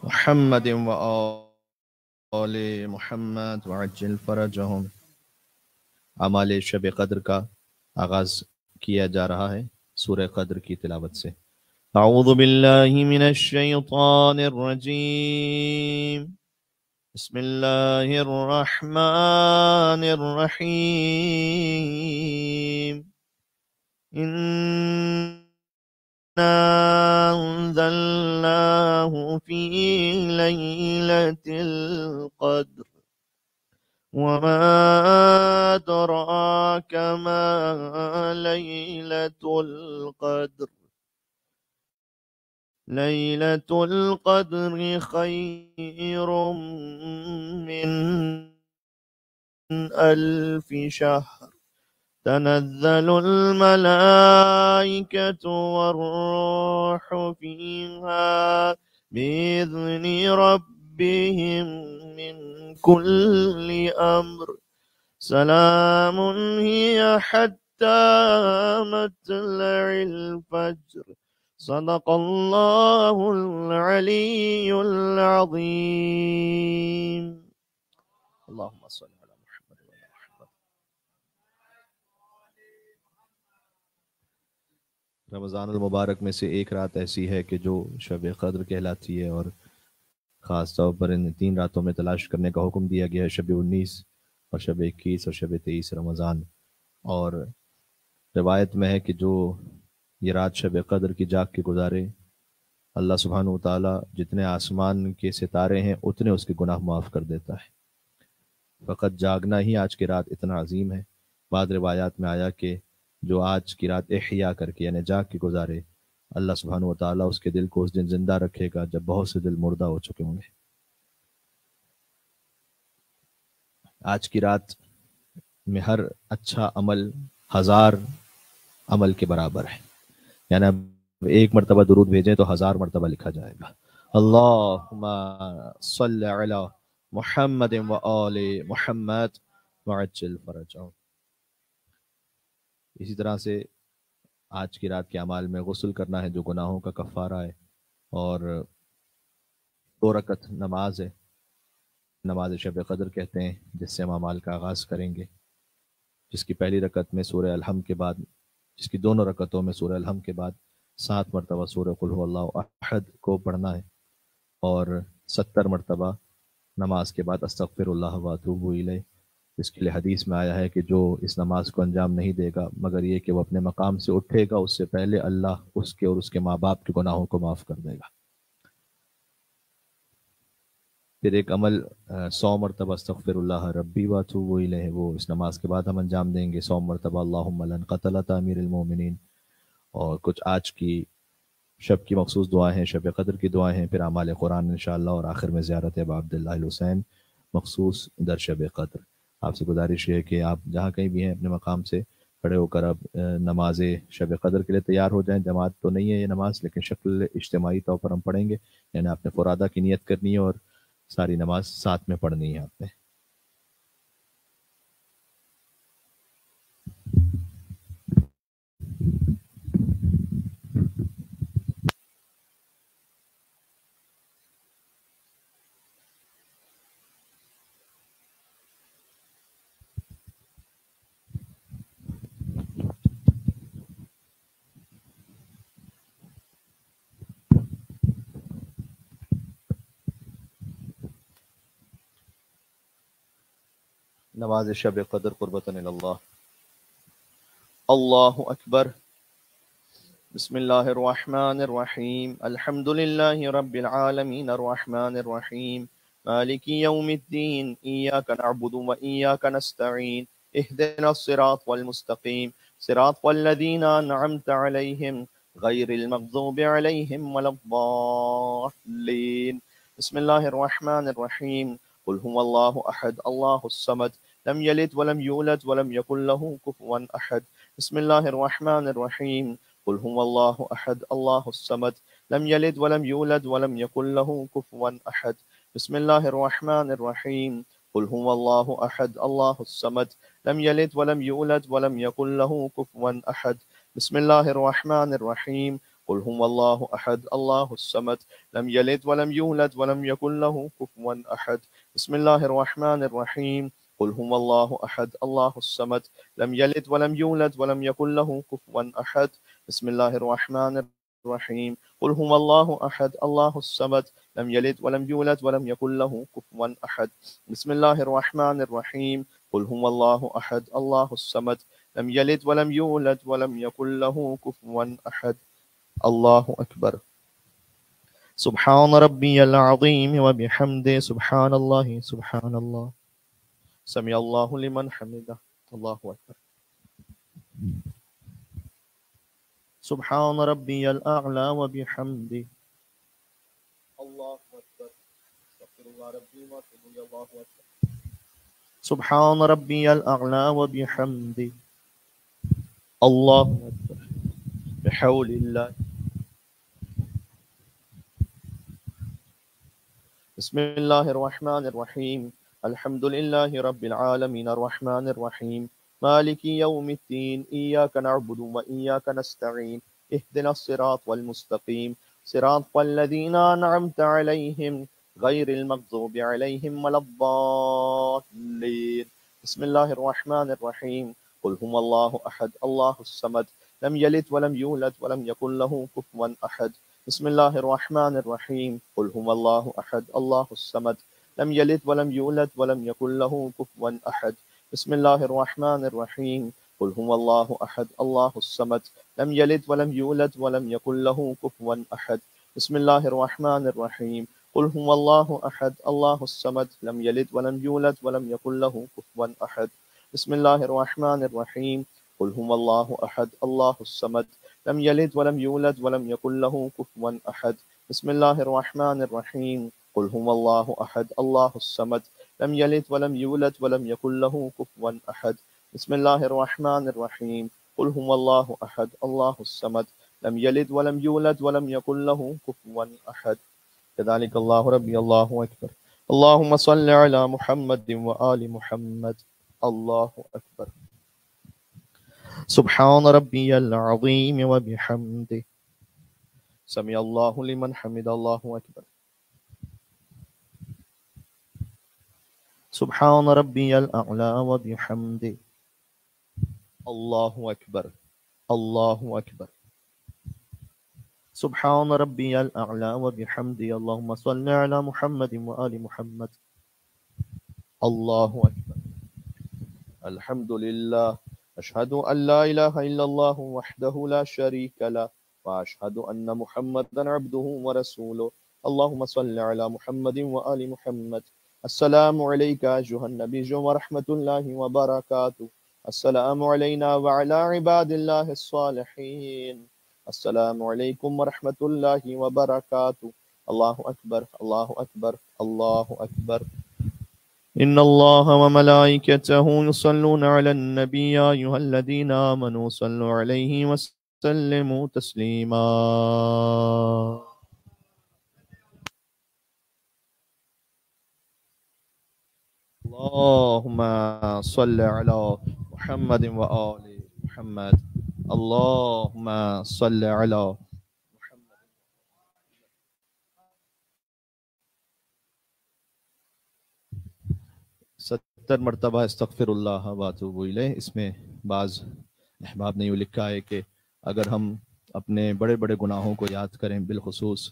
محمد وآل محمد وعجل فرجهم۔ اعمال شب قدر کا آغاز کیا جا رہا ہے سورہ قدر کی تلاوت سے۔ اعوذ باللہ من الشیطان الرجیم، بسم اللہ الرحمن الرحیم۔ إنا أنزلناه في ليلة القدر وما أدراك ما ليلة القدر، ليلة القدر خير من 1000 شهر، تنزل الملائكة والروح فيها بإذن ربهم من كل أمر، سلام هي حتى مطلع الفجر، صدق الله العلي العظيم۔ اللهم صل على محمد وعلى محمد۔ رمضان المبارک میں سے ایک رات ایسی ہے کہ جو شب قدر کہلاتی ہے، اور خاص طور پر ان 3 راتوں میں تلاش کرنے کا حکم دیا گیا ہے، شب 19 اور شب 21 اور شب 23 رمضان۔ اور روایت میں ہے کہ جو یہ رات شب قدر کی جاگ کے گزارے، اللہ سبحانہ و تعالیٰ جتنے آسمان کے ستارے ہیں اتنے اس کے گناہ معاف کر دیتا ہے۔ فقط جاگنا ہی آج کی رات اتنا عظیم ہے۔ بعض روایات میں آیا کہ جو آج کی رات احیا کر کے یعنی جاگ کے گزارے، اللہ سبحانہ و تعالیٰ اس کے دل کو اس دن زندہ رکھے گا جب بہت سے دل مردہ ہو چکے ہوں گے۔ آج کی رات میں ہر اچھا عمل 1000 عمل کے برابر ہے، یعنی اب ایک مرتبہ درود بھیجیں تو 1000 مرتبہ لکھا جائے گا۔ اللہم صلی علی محمد وآل محمد وعجل فرجهم۔ اسی طرح سے آج کی رات کے اعمال میں غسل کرنا ہے جو گناہوں کا کفارہ ہے، اور 2 رکعت نماز ہے، نماز شب قدر کہتے ہیں، جس سے ہم اعمال کا آغاز کریں گے، جس کی پہلی رکعت میں سورہ الحمد کے بعد، جس کی دونوں رکعتوں میں سورہ الحمد کے بعد 7 مرتبہ سورہ قل هو اللہ احد کو پڑھنا ہے، اور 70 مرتبہ نماز کے بعد استغفر اللہ واتوب الیہ، جس کے لیے حدیث میں آیا ہے کہ جو اس نماز کو انجام نہیں دے گا مگر یہ کہ وہ اپنے مقام سے اٹھے گا، اس سے پہلے اللہ اس کے اور اس کے ماں باپ کے گناہوں کو معاف کر دے گا۔ پھر ایک عمل 100 مرتبہ استغفر اللہ ربی واتوب الیہ، وہ اس نماز کے بعد ہم انجام دیں گے 100 مرتبہ اللہم لن قتلت امیر المومنین، اور کچھ آج کی شب کی مخصوص دعائیں ہیں، شب قدر کی دعائیں ہیں، پھر اعمال قرآن انشاءاللہ، اور آخر میں زیارت ابا عبداللہ الحسین مخصوص در شب قدر۔ آپ سے گزارش ہے کہ آپ جہاں کہیں بھی ہیں اپنے مقام سے کھڑے ہو کر اب نماز شب قدر کے لیے تیار ہو جائیں۔ جماعت تو نہیں ہے یہ نماز، لیکن شکل اجتماعی طور پر ہم پڑھیں گے، یعنی آپ نے فرادہ کی نیت کرنی ہے اور ساری نماز ساتھ میں پڑھنی ہے آپ نے۔ نماز شب قدر قربتاً اللہ۔ اللہ اکبر۔ بسم اللہ الرحمن الرحیم، الحمد للہ رب العالمین الرحمن الرحیم مالک یوم الدین، ایاک نعبد و ایاک نستعین، اہدنا الصراط والمستقیم صراط الذین انعمت علیہم غیر المغضوب علیہم ولا الضالین۔ بسم اللہ الرحمن الرحیم، قل هو اللہ احد اللہ الصمد لم یلد ولم یولد ولم یکن له کفوا احد۔ بسم اللہ الرحمن الرحیم، قل هو اللہ احد اللہ الصمد لم یلد ولم یولد ولم یکن له کفوا احد۔ بسم اللہ الرحمن الرحیم، قل هو اللہ احد اللہ الصمد لم یلد ولم یولد ولم یکن له کفوا احد۔ بسم اللہ الرحمن الرحیم، قل هو الله أحد الله الصمد لم يلد ولم يولد ولم يكن له كفوا أحد. بسم الله الرحمن الرحيم. قل هو الله أحد الله الصمد لم يلد ولم يولد ولم يكن له كفوا أحد. بسم الله الرحمن الرحيم. قل هو الله أحد الله الصمد لم يلد ولم يولد ولم يكن له كفوا أحد. بسم الله الرحمن الرحيم. قل هو الله أحد الله الصمد لم يلد ولم يولد ولم يكن له كفوا أحد. الله أكبر. سبحان ربي العظيم وبحمده سبحان الله سبحان الله. سمع الله لمن حمده. الله أكبر. سبحان ربي الأعلى وبحمده. الله أكبر. استغفر الله ربي وأتوب إليه. الله أكبر. سبحان ربي الأعلى وبحمده. الله أكبر. بحول الله. بسم الله الرحمن الرحيم. الحمد لله رب العالمين الرحمن الرحيم مالك يوم الدين إياك نعبد وإياك نستعين اهدنا الصراط والمستقيم صراط الذين أنعمت عليهم غير المغضوب عليهم ولا الضالين. بسم الله الرحمن الرحيم. قل هو الله أحد الله الصمد لم يلد ولم يولد ولم يكن له كفوا أحد. بسم الله الرحمن الرحيم. قل هو الله أحد الله الصمد لم يلد ولم يولد ولم يكن له كفوا أحد. بسم الله الرحمن الرحيم. قل هو الله أحد الله الصمد لم يلد ولم يولد ولم يكن له كفوا أحد. بسم الله الرحمن الرحيم. قل هو الله أحد الله الصمد لم يلد ولم يولد ولم يكن له كفوا أحد. بسم الله الرحمن الرحيم. قل هو الله أحد الله الصمد لم يلد ولم يولد ولم يكن له كفوا أحد. بسم الله الرحمن الرحيم. قل هو الله أحد الله الصمد لم يلد ولم يولد ولم يكن له كفوا أحد. بسم الله الرحمن الرحيم. قل هو الله أحد الله الصمد لم يلد ولم يولد ولم يكن له كفوا أحد. كذلك الله ربي. الله أكبر. اللهم صل على محمد وآل محمد. الله أكبر. سبحان ربي العظيم وبحمده سمع الله لمن حمد. الله أكبر. سبحان ربي الأعلى وبحمده. الله أكبر. الله أكبر. سبحان ربي الأعلى وبحمده. اللهم صل على محمد وآل محمد. الله أكبر. الحمد لله. أشهد أن لا إله إلا الله وحده لا شريك له وأشهد أن محمدا عبده ورسوله. اللهم صل على محمد وآل محمد. السلام عليك أيها النبي ورحمة الله وبركاته. السلام علينا وعلى عباد الله الصالحين. السلام عليكم ورحمة الله وبركاته. الله أكبر. الله أكبر. الله أكبر. إن الله وملائكته يصلون على النبي يا أيها الذين آمنوا صلوا عليه وسلموا تسليما. اللهم صل على محمد وآل محمد. اللهم صل على محمد. 70 مرتبہ استغفر اللہ واتوب الیہ. اس میں بعض احباب نے یہ لکھا ہے کہ اگر ہم اپنے بڑے بڑے گناہوں کو یاد کریں، بالخصوص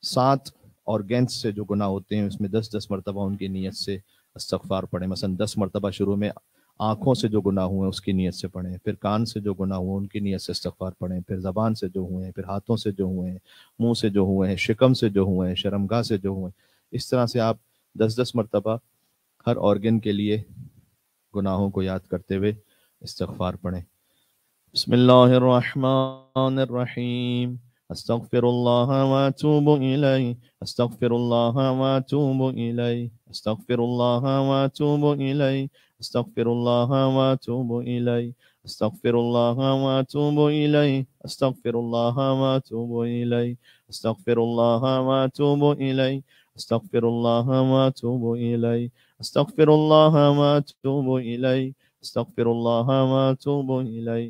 7 آرگنز سے جو گناہ ہوتے ہیں، اس میں 10 مرتبہ ان کی نیت سے استغفار پڑھیں. مثلا 10 مرتبہ شروع میں آنکھوں سے جو گناہ ہوئے اس کی نیت سے پڑھیں، پھر کان سے جو گناہ ہوئے ان کی نیت سے استغفار پڑھیں، پھر زبان سے جو ہوئے ہیں، پھر ہاتھوں سے جو ہوئے ہیں، منہ سے جو ہوئے ہیں، شکم سے جو ہوئے ہیں، شرمگاہ سے جو ہوئے ہیں. اس طرح سے آپ 10 مرتبہ ہر آرگن کے لیے گناہوں کو یاد کرتے ہوئے استغفار پڑھیں. بسم اللہ الرحمن الرحیم. استغفر اللہ واتوب الیہ. استغفر اللہ واتوب الیہ. استغفر اللہ واتوب الیہ. استغفر اللہ واتوب الیہ. استغفر اللہ واتوب الیہ. استغفر اللہ واتوب الیہ. استغفر اللہ واتوب الیہ. استغفر اللہ واتوب الیہ. استغفر اللہ واتوب الیہ. استغفر اللہ واتوب الیہ.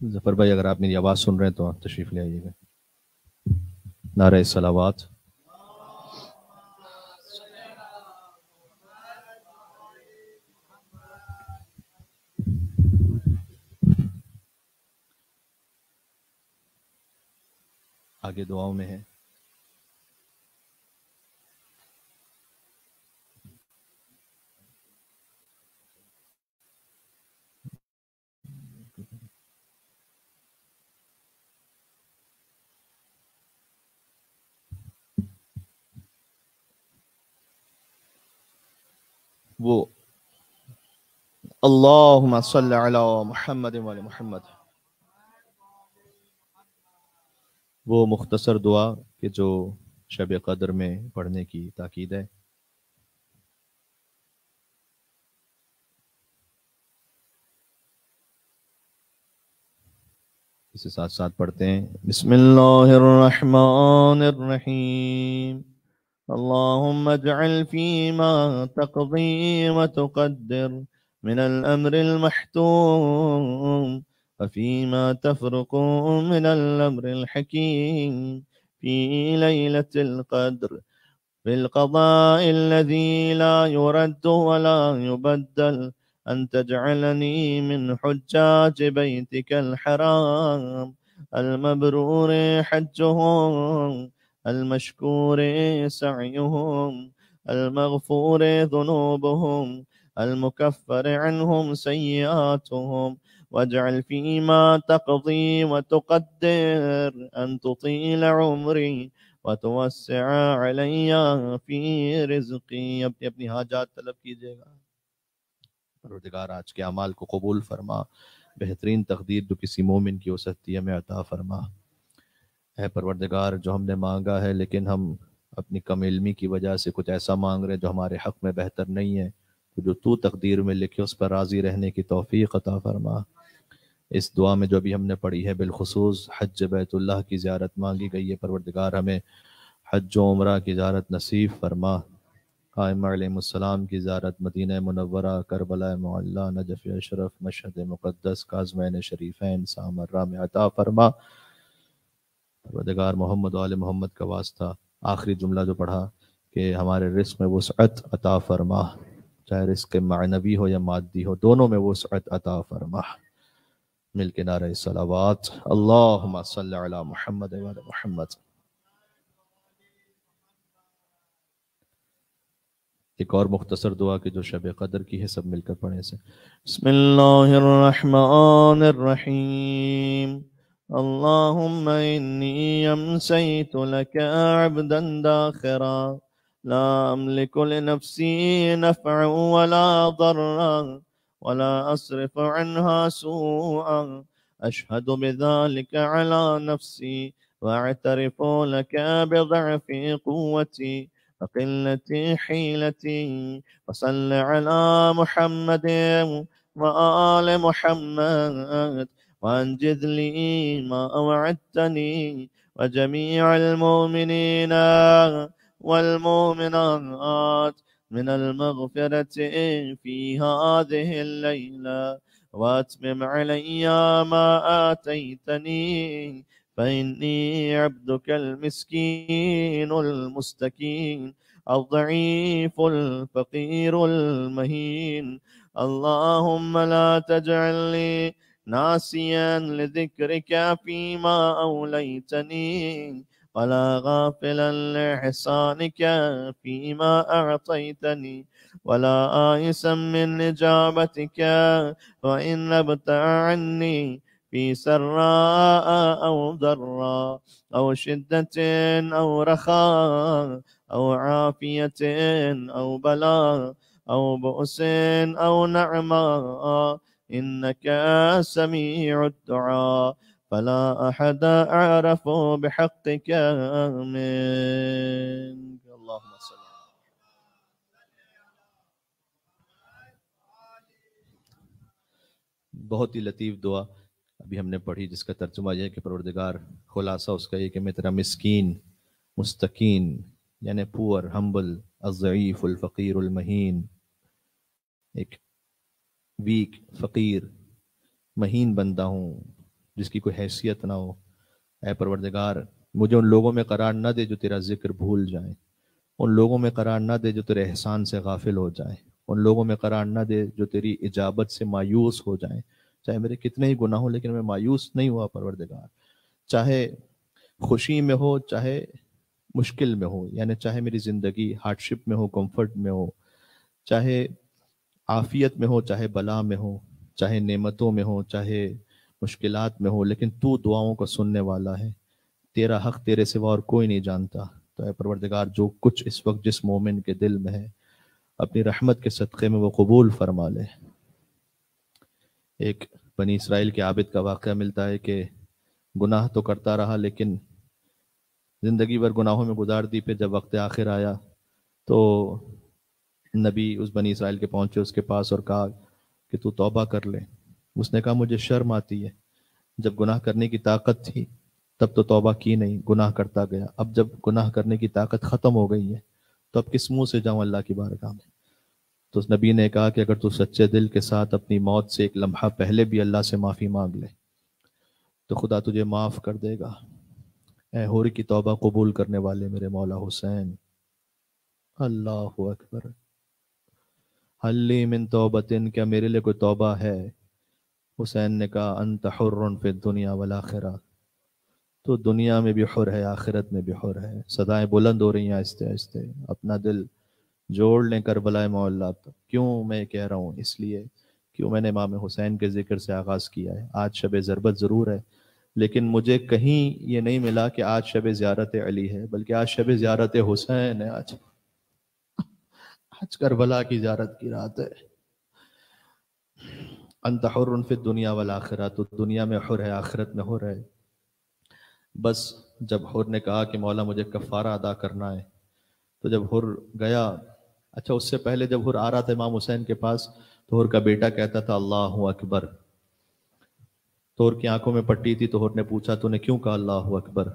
ظفر بھائی اگر آپ میری آواز سن رہے ہیں تو تشریف لے آئیے گا. نعرہ صلوات. آگے دعاؤں میں ہے. وہ اللہم صلی علی محمد وعلی محمد، وہ مختصر دعا کہ جو شب قدر میں پڑھنے کی تاکید ہے. اسے ساتھ ساتھ پڑھتے ہیں. بسم اللہ الرحمن الرحیم. اللهم اجعل فيما تقضي وتقدر من الأمر المحتوم وفيما تفرق من الأمر الحكيم في ليلة القدر بالقضاء الذي لا يرد ولا يبدل أن تجعلني من حجاج بيتك الحرام المبرور حجهم المشكور سعيهم المغفور ذنوبهم المكفر عنهم سيئاتهم، واجعل فيما تقضي وتقدر أن تطيل عمري وتوسع علی فی رزقی. اپنی حاجات طلب کیجیے گا. پروردگار آج کے اعمال کو قبول فرما، بہترین تقدیر جو کسی مومن کی ہو سکتی ہے ہمیں عطا فرما. اے پروردگار، جو ہم نے مانگا ہے لیکن ہم اپنی کم علمی کی وجہ سے کچھ ایسا مانگ رہے ہیں جو ہمارے حق میں بہتر نہیں ہے، تو جو تو تقدیر میں لکھے اس پر راضی رہنے کی توفیق عطا فرما. اس دعا میں جو بھی ہم نے پڑھی ہے بالخصوص حج بیت اللہ کی زیارت مانگی گئی ہے، پروردگار ہمیں حج و عمرہ کی زیارت نصیب فرما. قائمہ علیہ السلام کی زیارت، مدینہ منورہ، کربلا معلیٰ، نجف اشرف، مشہد مقدس، کاظمین شریفین، سامرہ میں عطا فرما. پروردگار محمد و آل محمد کا واسطہ آخری جملہ جو پڑھا کہ ہمارے رزق میں وسعت عطا فرما، چاہے رزق معنوی ہو یا مادی ہو، دونوں میں وسعت عطا فرما. مل کے نعرہ صلوات. اللہم صلی علی محمد و علی محمد. ایک اور مختصر دعا کہ جو شب قدر کی ہے، سب مل کر پڑھیں سے. بسم اللہ الرحمن الرحیم. اللہم انی امسیت لک عبدا داخرا لا املک لنفسی نفعا ولا ضرا ولا اصرف عنها سوءا اشہد بذلك على نفسی واعترف لك بضعف قوتی وقلة حيلتي. وصل على محمد وآل محمد وانجز لي ما أوعدتني وجميع المؤمنين والمؤمنات من المغفرة في هذه الليلة، واتمم علي ما آتيتني فإني عبدك المسكين المستكين الضعيف الفقير المهين. اللهم لا تجعلني ناسيا لذكرك فيما أوليتني ولا غافلا لإحسانك فيما أعطيتني ولا آيسا من إجابتك وإن نبت عني في سراء أو ضراء أو شدة أو رخاء أو عافية أو بلاء أو بؤس أو نعماء إنك سميع الدعاء فلا أحد أعرف بحقك منك. اللهم صل. بہت ہی لطیف دعا ابھی ہم نے پڑھی، جس کا ترجمہ یہ ہے کہ پروردگار، خلاصہ اس کا یہ کہ میں تیرا مسکین، مستکین یعنی پور، ہمبل، الضعیف، الفقیر، المہین، ایک ویک، فقیر، مہین بندہ ہوں، جس کی کوئی حیثیت نہ ہو۔ اے پروردگار مجھے ان لوگوں میں قرار نہ دے جو تیرا ذکر بھول جائیں، ان لوگوں میں قرار نہ دے جو تیرے احسان سے غافل ہو جائیں، ان لوگوں میں قرار نہ دے جو تیری اجابت سے مایوس ہو جائیں۔ چاہے میرے کتنے ہی گناہ ہوں لیکن میں مایوس نہیں ہوا پروردگار، چاہے خوشی میں ہو چاہے مشکل میں ہو، یعنی چاہے میری زندگی ہارڈ شپ میں ہو کمفرٹ میں ہو، چاہے عافیت میں ہو چاہے بلا میں ہو، چاہے نعمتوں میں ہو چاہے مشکلات میں ہو، لیکن تو دعاؤں کو سننے والا ہے، تیرا حق تیرے سوا اور کوئی نہیں جانتا۔ تو اے پروردگار جو کچھ اس وقت جس مومن کے دل میں ہے اپنی رحمت کے صدقے میں وہ قبول فرما لے۔ ایک بنی اسرائیل کے عابد کا واقعہ ملتا ہے کہ گناہ تو کرتا رہا لیکن زندگی بھر گناہوں میں گزار دی، پھر جب وقت آخر آیا تو نبی اس بنی اسرائیل کے پہنچے اس کے پاس اور کہا کہ تو توبہ کر لے۔ اس نے کہا مجھے شرم آتی ہے، جب گناہ کرنے کی طاقت تھی تب تو توبہ کی نہیں، گناہ کرتا گیا، اب جب گناہ کرنے کی طاقت ختم ہو گئی ہے تو اب کس منہ سے جاؤں اللہ کی بارگاہ میں؟ تو اس نبی نے کہا کہ اگر تو سچے دل کے ساتھ اپنی موت سے ایک لمحہ پہلے بھی اللہ سے معافی مانگ لے تو خدا تجھے معاف کر دے گا۔ اے حور کی توبہ قبول کرنے والے میرے مولا حسین، اللہ اکبر، حلی من توبتن، کیا میرے لیے کوئی توبہ ہے؟ حسین نے کہا انت حر فی الدنیا والآخرہ، تو دنیا میں بھی حر ہے آخرت میں بھی حر ہے۔ صدائیں بلند ہو رہی ہیں آہستہ آہستہ، اپنا دل جوڑ لیں کربلا معلیٰ تک۔ کیوں میں کہہ رہا ہوں؟ اس لیے کیوں میں نے امام حسین کے ذکر سے آغاز کیا ہے۔ آج شب ضربت ضرور ہے لیکن مجھے کہیں یہ نہیں ملا کہ آج شب زیارت علی ہے، بلکہ آج شب زیارت حسین ہے، آج کربلا کی زیارت کی رات ہے۔ انت حر فی الدنیا والآخرہ، تو دنیا میں حر ہے آخرت میں حر ہے۔ بس جب حر نے کہا کہ مولا مجھے کفارہ ادا کرنا ہے تو جب حر گیا، اچھا اس سے پہلے جب حر آ رہا تھا امام حسین کے پاس تو حر کا بیٹا کہتا تھا اللہ اکبر، تو حر کی آنکھوں میں پٹی تھی، تو حر نے پوچھا تو نے کیوں کہا اللہ اکبر؟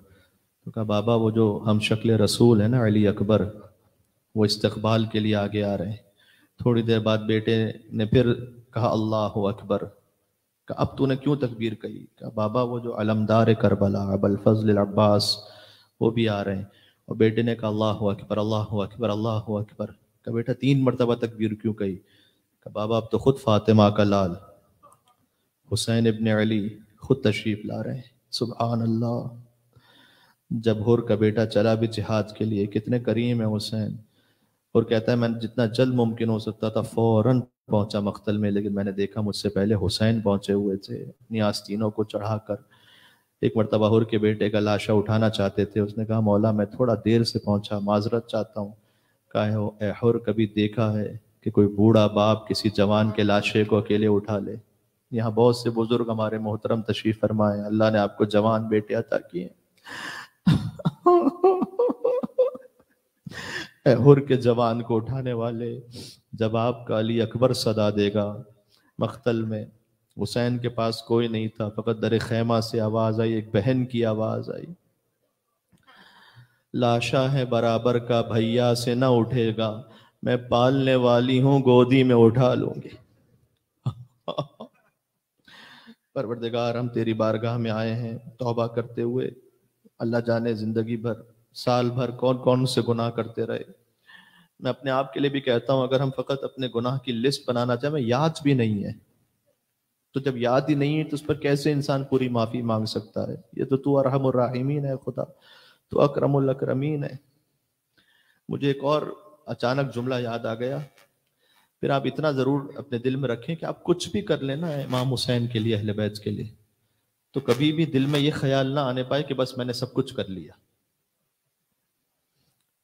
تو کہا بابا وہ جو ہم شکل رسول ہے نا علی اکبر، وہ استقبال کے لیے آگے آ رہے ہیں۔ تھوڑی دیر بعد بیٹے نے پھر کہا اللہ اکبر، کہا اب تو نے کیوں تکبیر کہی؟ کہا بابا وہ جو علمدار کربلا ابو الفضل العباس وہ بھی آ رہے ہیں۔ اور بیٹے نے کہا اللہ اکبر اللہ اکبر اللہ اکبر۔ کہا بیٹا 3 مرتبہ تکبیر کیوں کہی؟ کہا بابا اب تو خود فاطمہ کا لال حسین ابن علی خود تشریف لا رہے ہیں۔ سبحان اللہ۔ جب حر کا بیٹا چلا بھی جہاد کے لیے، کتنے کریم ہے حسین، اور کہتا ہے میں جتنا جلد ممکن ہو سکتا تھا فوراً پہنچا مقتل میں، لیکن میں نے دیکھا مجھ سے پہلے حسین پہنچے ہوئے تھے اپنی آستینوں کو چڑھا کر۔ ایک مرتبہ حر کے بیٹے کا لاشا اٹھانا چاہتے تھے، اس نے کہا مولا میں تھوڑا دیر سے پہنچا، معذرت چاہتا ہوں۔ کہا اے حر کبھی دیکھا ہے کہ کوئی بوڑھا باپ کسی جوان کے لاشے کو اکیلے اٹھا لے؟ یہاں بہت سے بزرگ ہمارے محترم تشریف فرمائے، اللہ نے آپ کو جوان بیٹے عطا کیے۔ اے حر کے جوان کو اٹھانے والے، جب آپ کا علی اکبر صدا دے گا مقتل میں، حسین کے پاس کوئی نہیں تھا، فقط در خیمہ سے آواز آئی، ایک بہن کی آواز آئی، لاشا ہے برابر کا بھیا سے نہ اٹھے گا، میں پالنے والی ہوں گودی میں اٹھا لوں گی۔ پروردگار ہم تیری بارگاہ میں آئے ہیں توبہ کرتے ہوئے، اللہ جانے زندگی بھر سال بھر کون کون سے گناہ کرتے رہے۔ میں اپنے آپ کے لیے بھی کہتا ہوں اگر ہم فقط اپنے گناہ کی لسٹ بنانا چاہیں، یاد بھی نہیں ہے، تو جب یاد ہی نہیں ہے تو اس پر کیسے انسان پوری معافی مانگ سکتا ہے؟ یہ تو ارحم الراحمین ہے خدا، تو اکرم الاکرمین ہے۔ مجھے ایک اور اچانک جملہ یاد آ گیا، پھر آپ اتنا ضرور اپنے دل میں رکھیں کہ آپ کچھ بھی کر لینا امام حسین کے لیے، اہل بیت کے لیے، تو کبھی بھی دل میں یہ خیال نہ آنے پائے کہ بس میں نے سب کچھ کر لیا۔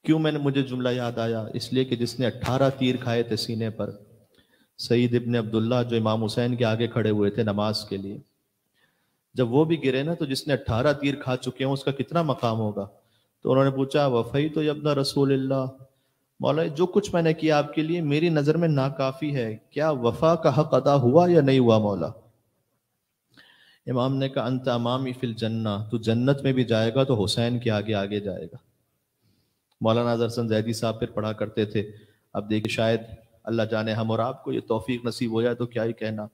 کیوں مجھے جملہ یاد آیا؟ اس لیے کہ جس نے 18 تیر کھائے تھے سینے پر، سعید ابن عبداللہ جو امام حسین کے آگے کھڑے ہوئے تھے نماز کے لیے، جب وہ بھی گرے نا تو جس نے 18 تیر کھا چکے ہیں اس کا کتنا مقام ہوگا؟ تو انہوں نے پوچھا وفی تو ابن رسول اللہ، مولا جو کچھ میں نے کیا آپ کے لیے میری نظر میں ناکافی ہے، کیا وفا کا حق ادا ہوا یا نہیں ہوا مولا؟ امام نے کہا انت امامی فی الجنہ، تو جنت میں بھی جائے گا تو حسین کے آگے آگے جائے گا۔ مولانا اظہر حسن زیدی صاحب پھر پڑھا کرتے تھے، اب دیکھیں شاید اللہ جانے ہم اور آپ کو یہ توفیق نصیب ہو جائے تو کیا ہی کہنا،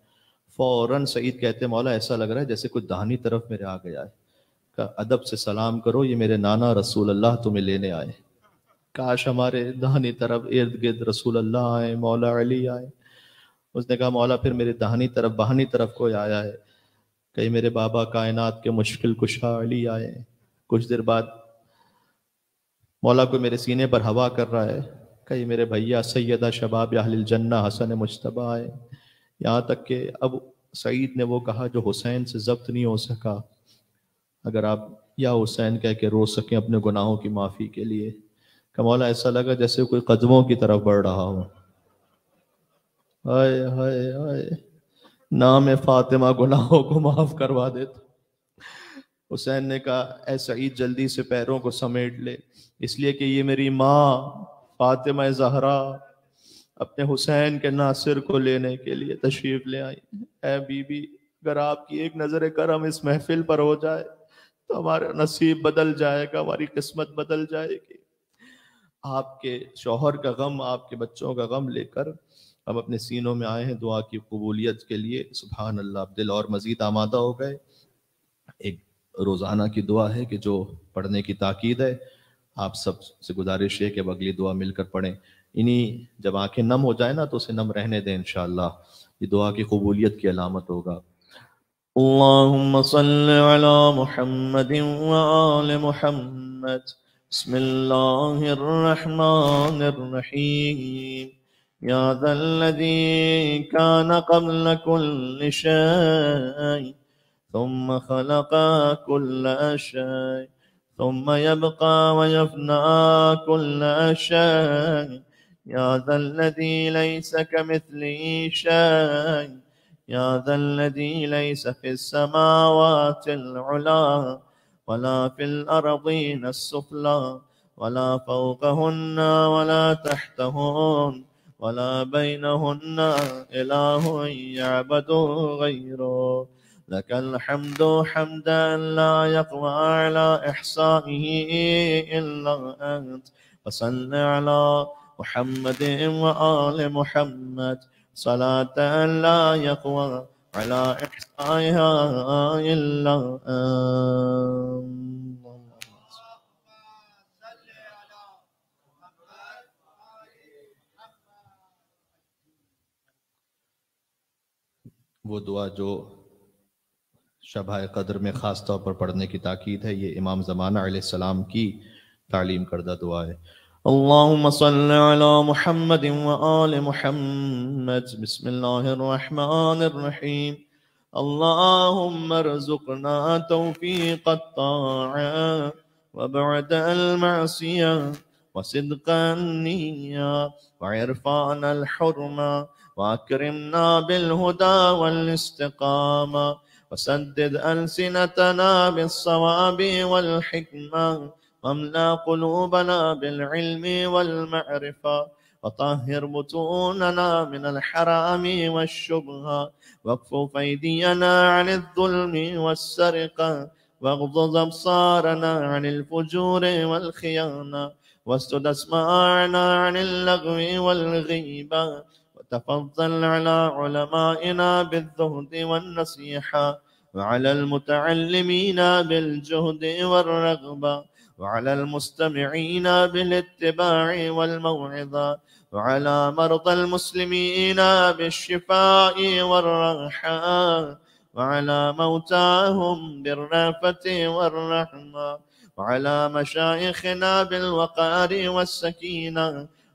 فوراً سعید کہتے مولا ایسا لگ رہا ہے جیسے کوئی داہنی طرف میرے آ گیا ہے. کہا ادب سے سلام کرو، یہ میرے نانا رسول اللہ تمہیں لینے آئے. کاش ہمارے داہنی طرف ارد گرد رسول اللہ آئے، مولا علی آئے. اس نے کہا مولا پھر میرے داہنی طرف بہنی طرف کوئی آیا ہے، کہیں میرے بابا کائنات کے مشکل کشا علی آئے. کچھ دیر بعد مولا کو میرے سینے پر ہوا کر رہا ہے، کہیں میرے بھیا سیدہ شباب اہل الجنہ حسن مجتبی آئے. یہاں تک کہ اب سعید نے وہ کہا جو حسین سے ضبط نہیں ہو سکا، اگر آپ یا حسین کہہ کے رو سکیں اپنے گناہوں کی معافی کے لیے. کہ مولا ایسا لگا جیسے کوئی قدموں کی طرف بڑھ رہا ہو. ہائے ہائے ہائے، نام فاطمہ گناہوں کو معاف کروا دیتا. حسین نے کہا اے سعید جلدی سے پیروں کو سمیٹ لے، اس لیے کہ یہ میری ماں فاطمہ زہرا اپنے حسین کے ناصر کو لینے کے لیے تشریف لے آئی. اے بی بی، اگر آپ کی ایک نظر کرم اس محفل پر ہو جائے تو ہمارا نصیب بدل جائے گا، ہماری قسمت بدل جائے گی. آپ کے شوہر کا غم، آپ کے بچوں کا غم لے کر ہم اپنے سینوں میں آئے ہیں دعا کی قبولیت کے لیے. سبحان اللہ، دل اور مزید آمادہ ہو گئے. ایک روزانہ کی دعا ہے کہ جو پڑھنے کی تاکید ہے، آپ سب سے گزارش ہے کہ اب اگلی دعا مل کر پڑھیں. جب آنکھیں نم ہو جائیں نا تو اسے نم رہنے دیں انشاءاللہ، یہ دعا کی قبولیت کی علامت ہوگا. اللہم صل علی محمد وآل محمد. بسم اللہ الرحمن الرحیم. یا ذا الذی کان قبل کل شیء ثم خلق كل شيء ثم يبقى ويفنى كل شيء. يا ذا الذي ليس كمثله شيء. يا ذا الذي ليس في السماوات العلى ولا في الأرضين السفلى ولا فوقهن ولا تحتهن ولا بينهن إله يعبد غيره. لك الحمد حمدا لا يقوى على إحصائه إلا أنت. وصل على محمد وآل محمد صلاة لا يقوى على إحصائها إلا أنت. وہ دعا جو شبہ قدر میں خاص طور پر پڑھنے کی تاکید ہے، یہ امام زمانہ علیہ السلام کی تعلیم کردہ دعا ہے. اللہم صل علی محمد وآل محمد. بسم اللہ الرحمن الرحیم. اللہم ارزقنا توفیق الطاعة وبعد المعصية وصدق النية وعرفان الحرمة وأكرمنا بالهدى والاستقامة وسدد ألسنتنا بالصواب والحكمة واملأ قلوبنا بالعلم والمعرفة وطهر بطوننا من الحرام والشبهة واكفف أيدينا عن الظلم والسرقة واغضض أبصارنا عن الفجور والخيانة واسدد أسماعنا عن اللغو والغيبة وتفضل على علمائنا بالزهد والنصيحة وعلى المتعلمين بالجهد والرغبة وعلى المستمعين بالاتباع والموعظة وعلى مرضى المسلمين بالشفاء والراحة وعلى موتاهم بالرأفة والرحمة وعلى مشايخنا بالوقار والسكينة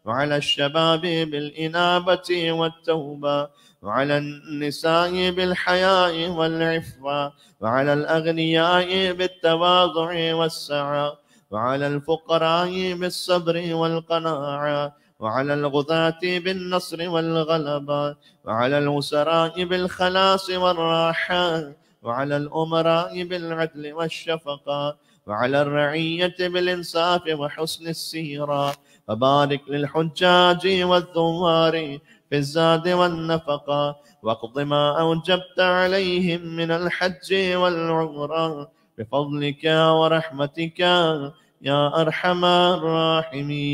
وعلى الشباب بالإنابة والتوبة وعلى النساء بالحياء والعفة وعلى الأغنياء بالتواضع والسعة وعلى الفقراء بالصبر والقناعة وعلى الغذاة بالنصر والغلبة وعلى الوسراء بالخلاص والراحة وعلى الأمراء بالعدل والشفقة وعلى الرعية بالإنصاف وحسن السيرة. وبارك للحجاج والثوار في الزاد والنفقة واقض ما أوجبت عليهم من الحج والعمرة بفضلك ورحمتك يا أرحم الراحمين.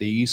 23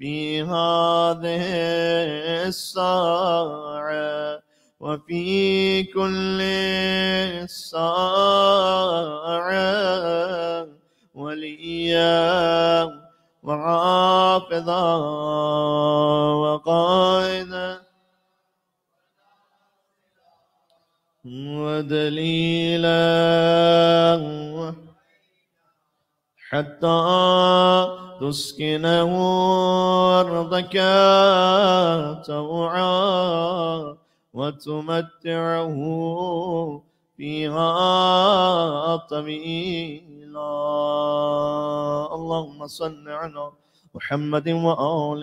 في هذه الساعة وفي كل ساعة وليا وحافظا وقائدا ودليلا حتى تسكنه أرضك طوعا وتمتعه فيها طويلا اللهم صل على محمد وآل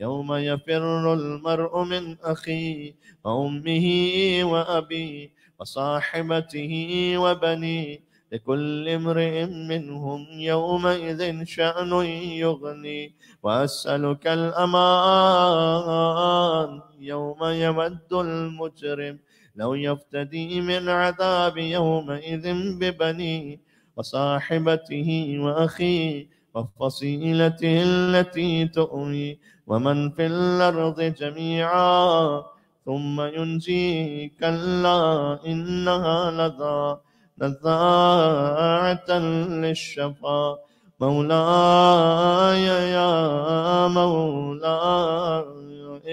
يوم يفر المرء من أخيه وأمه وأبيه وصاحبته وبنيه لكل امرئ منهم يومئذ شأن يغني وأسألك الأمان يوم يود المجرم لو يفتدي من عذاب يومئذ ببنيه وصاحبته وأخيه وفصيلته التي تؤوي ومن في الأرض جميعا ثم ينجي كلا إنها نزاعة للشفا مولاي يا مولاي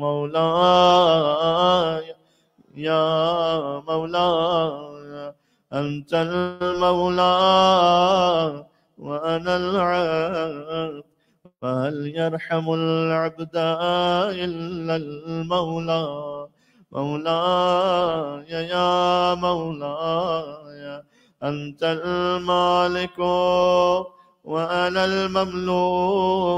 مولاي يا مولاي أنت المولى وأنا العبد فهل يرحم العبد إلا المولى مولاي يا مولاي أنت المالك وأنا المملوك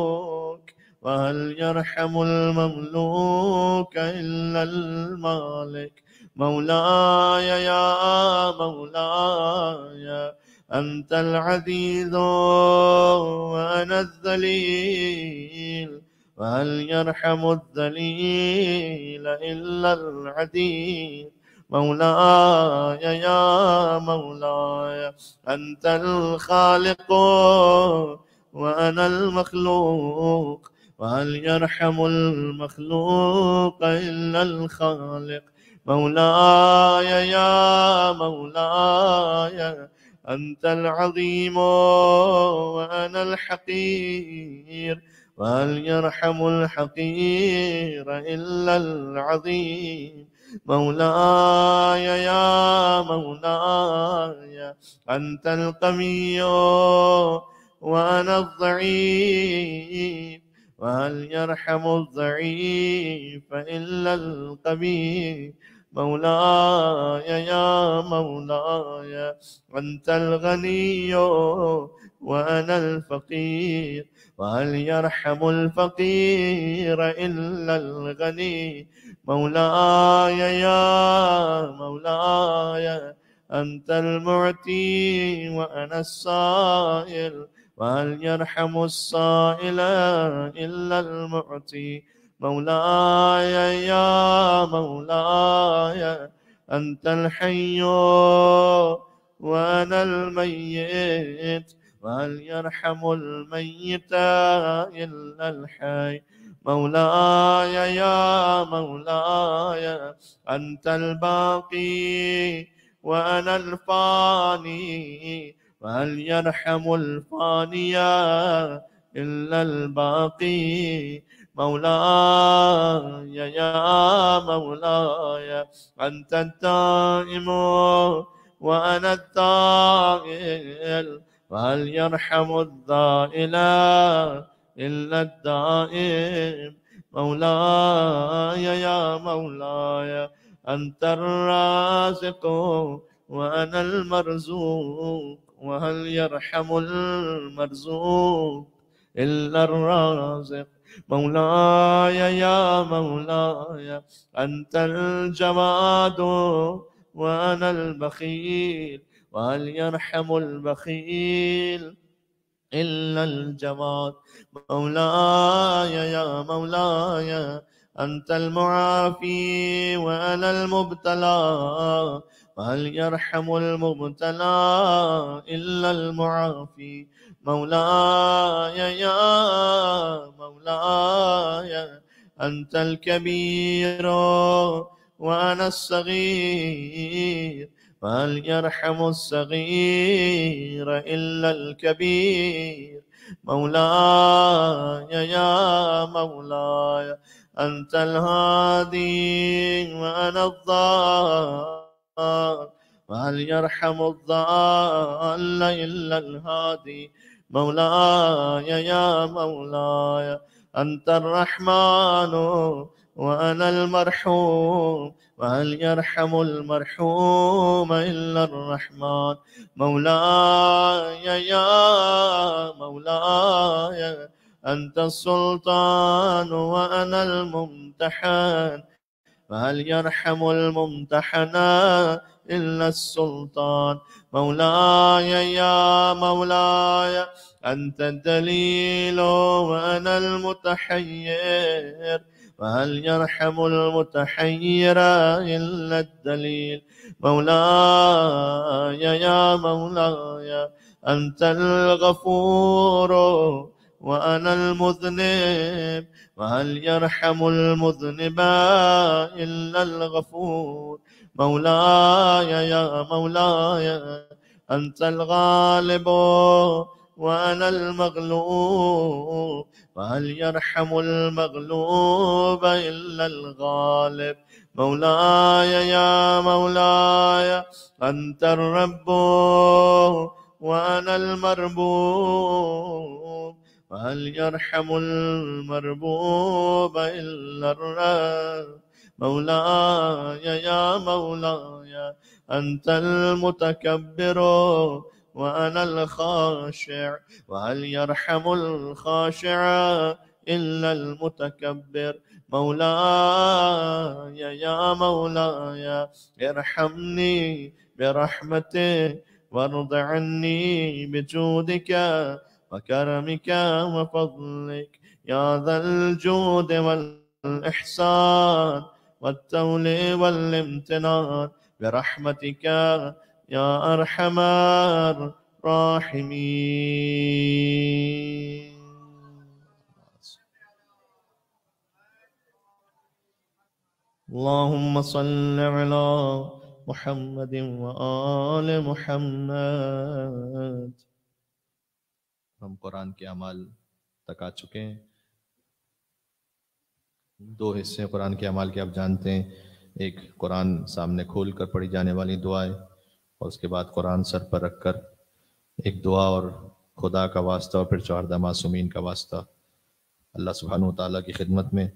وهل يرحم المملوك إلا المالك مولاي يا مولاي أنت العزيز وأنا الذليل وهل يرحم الذليل إلا العزيز مولاي يا مولاي أنت الخالق وأنا المخلوق وهل يرحم المخلوق إلا الخالق مولاي يا مولاي أنت العظيم وأنا الحقير وهل يرحم الحقير إلا العظيم مولاي يا مولاي أنت القوي وأنا الضعيف وهل يرحم الضعيف إلا القوي مولاي يا مولاي أنت الغني وأنا الفقير وهل يرحم الفقير إلا الغني مولاي يا مولاي أنت المعطي وأنا السائل وهل يرحم السائل إلا المعطي مولاي يا مولاي أنت الحي وأنا الميت وهل يرحم الميت إلا الحي مولاي يا مولاي أنت الباقي وأنا الفاني وهل يرحم الفاني إلا الباقي مولاي يا مولاي أنت الدائم وأنا الدائل وهل يرحم الدائل إلا الدائم مولاي يا مولاي أنت الرازق وأنا المرزوق وهل يرحم المرزوق إلا الرازق مولاي يا مولاي أنت الجواد وأنا البخيل وهل يرحم البخيل إلا الجواد مولاي يا مولاي أنت المعافي وأنا المبتلى وهل يرحم المبتلى إلا المعافي مولاي يا مولاي أنت الكبير وأنا الصغير وهل يرحم الصغير إلا الكبير مولاي يا مولاي أنت الهادي وأنا الضال وهل يرحم الضال إلا الهادي مولاي يا مولاي أنت الرحمن وأنا المرحوم وهل يرحم المرحوم إلا الرحمن مولاي يا مولاي أنت السلطان وأنا الممتحن، فهل يرحم الممتحنا إلا السلطان. مولاي يا مولاي أنت الدليل وأنا المتحير، وهل يرحم المتحير إلا الدليل. مولاي يا مولاي أنت الغفور وأنا المذنب، وهل يرحم المذنب إلا الغفور. مولاي يا مولاي أنت الغالب وأنا المغلوب، وهل يرحم المغلوب إلا الغالب. مولاي يا مولاي أنت الرب وأنا المربوب، وهل يرحم المربوب إلا الرب. مولاي يا مولاي أنت المتكبر وأنا الخاشع، وهل يرحم الخاشع إلا المتكبر. مولاي يا مولاي ارحمني برحمتك وارض عني بجودك وكرمك وفضلك يا ذا الجود والإحسان والتول والامتنان، برحمتك يا أرحم الراحمين. اللهم صل على محمد وآل محمد. ہم قرآن کے اعمال تک آ چکے ہیں. دو حصے قرآن کے اعمال کے آپ جانتے ہیں. ایک قرآن سامنے کھول کر پڑھی جانے والی دعائیں، اور اس کے بعد قرآن سر پر رکھ کر ایک دعا اور خدا کا واسطہ اور پھر 14 معصومین کا واسطہ اللہ سبحانہ و تعالیٰ کی خدمت میں.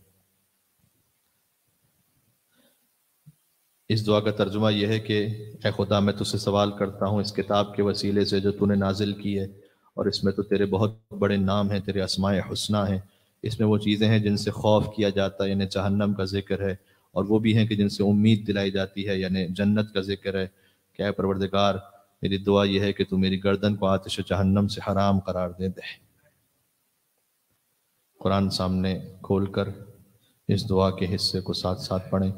اس دعا کا ترجمہ یہ ہے کہ اے خدا میں تجھ سے سوال کرتا ہوں اس کتاب کے وسیلے سے جو تو نے نازل کی ہے، اور اس میں تو تیرے بہت بڑے نام ہیں، تیرے اسماء حسنہ ہیں. اس میں وہ چیزیں ہیں جن سے خوف کیا جاتا ہے، یعنی جہنم کا ذکر ہے، اور وہ بھی ہیں کہ جن سے امید دلائی جاتی ہے، یعنی جنت کا ذکر ہے. کہ اے پروردگار میری دعا یہ ہے کہ تو میری گردن کو آتش جہنم سے حرام قرار دے. قرآن سامنے کھول کر اس دعا کے حصے کو ساتھ ساتھ پڑھیں.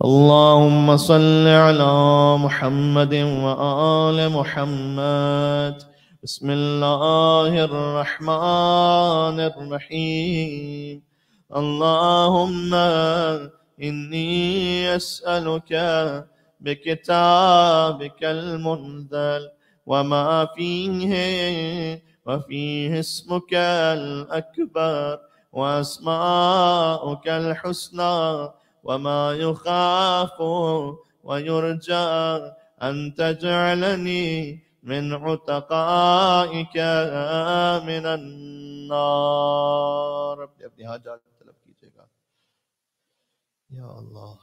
اللهم صل على محمد وآل محمد. بسم الله الرحمن الرحيم. اللهم إني أسألك بكتابك المنزل وما فيه وفيه اسمك الأكبر وأسماؤك الحسنى وما يخاف ويرجى أن تجعلني من عتقائك من النار. اپنی حاجات طلب کیجیے گا. یا اللہ،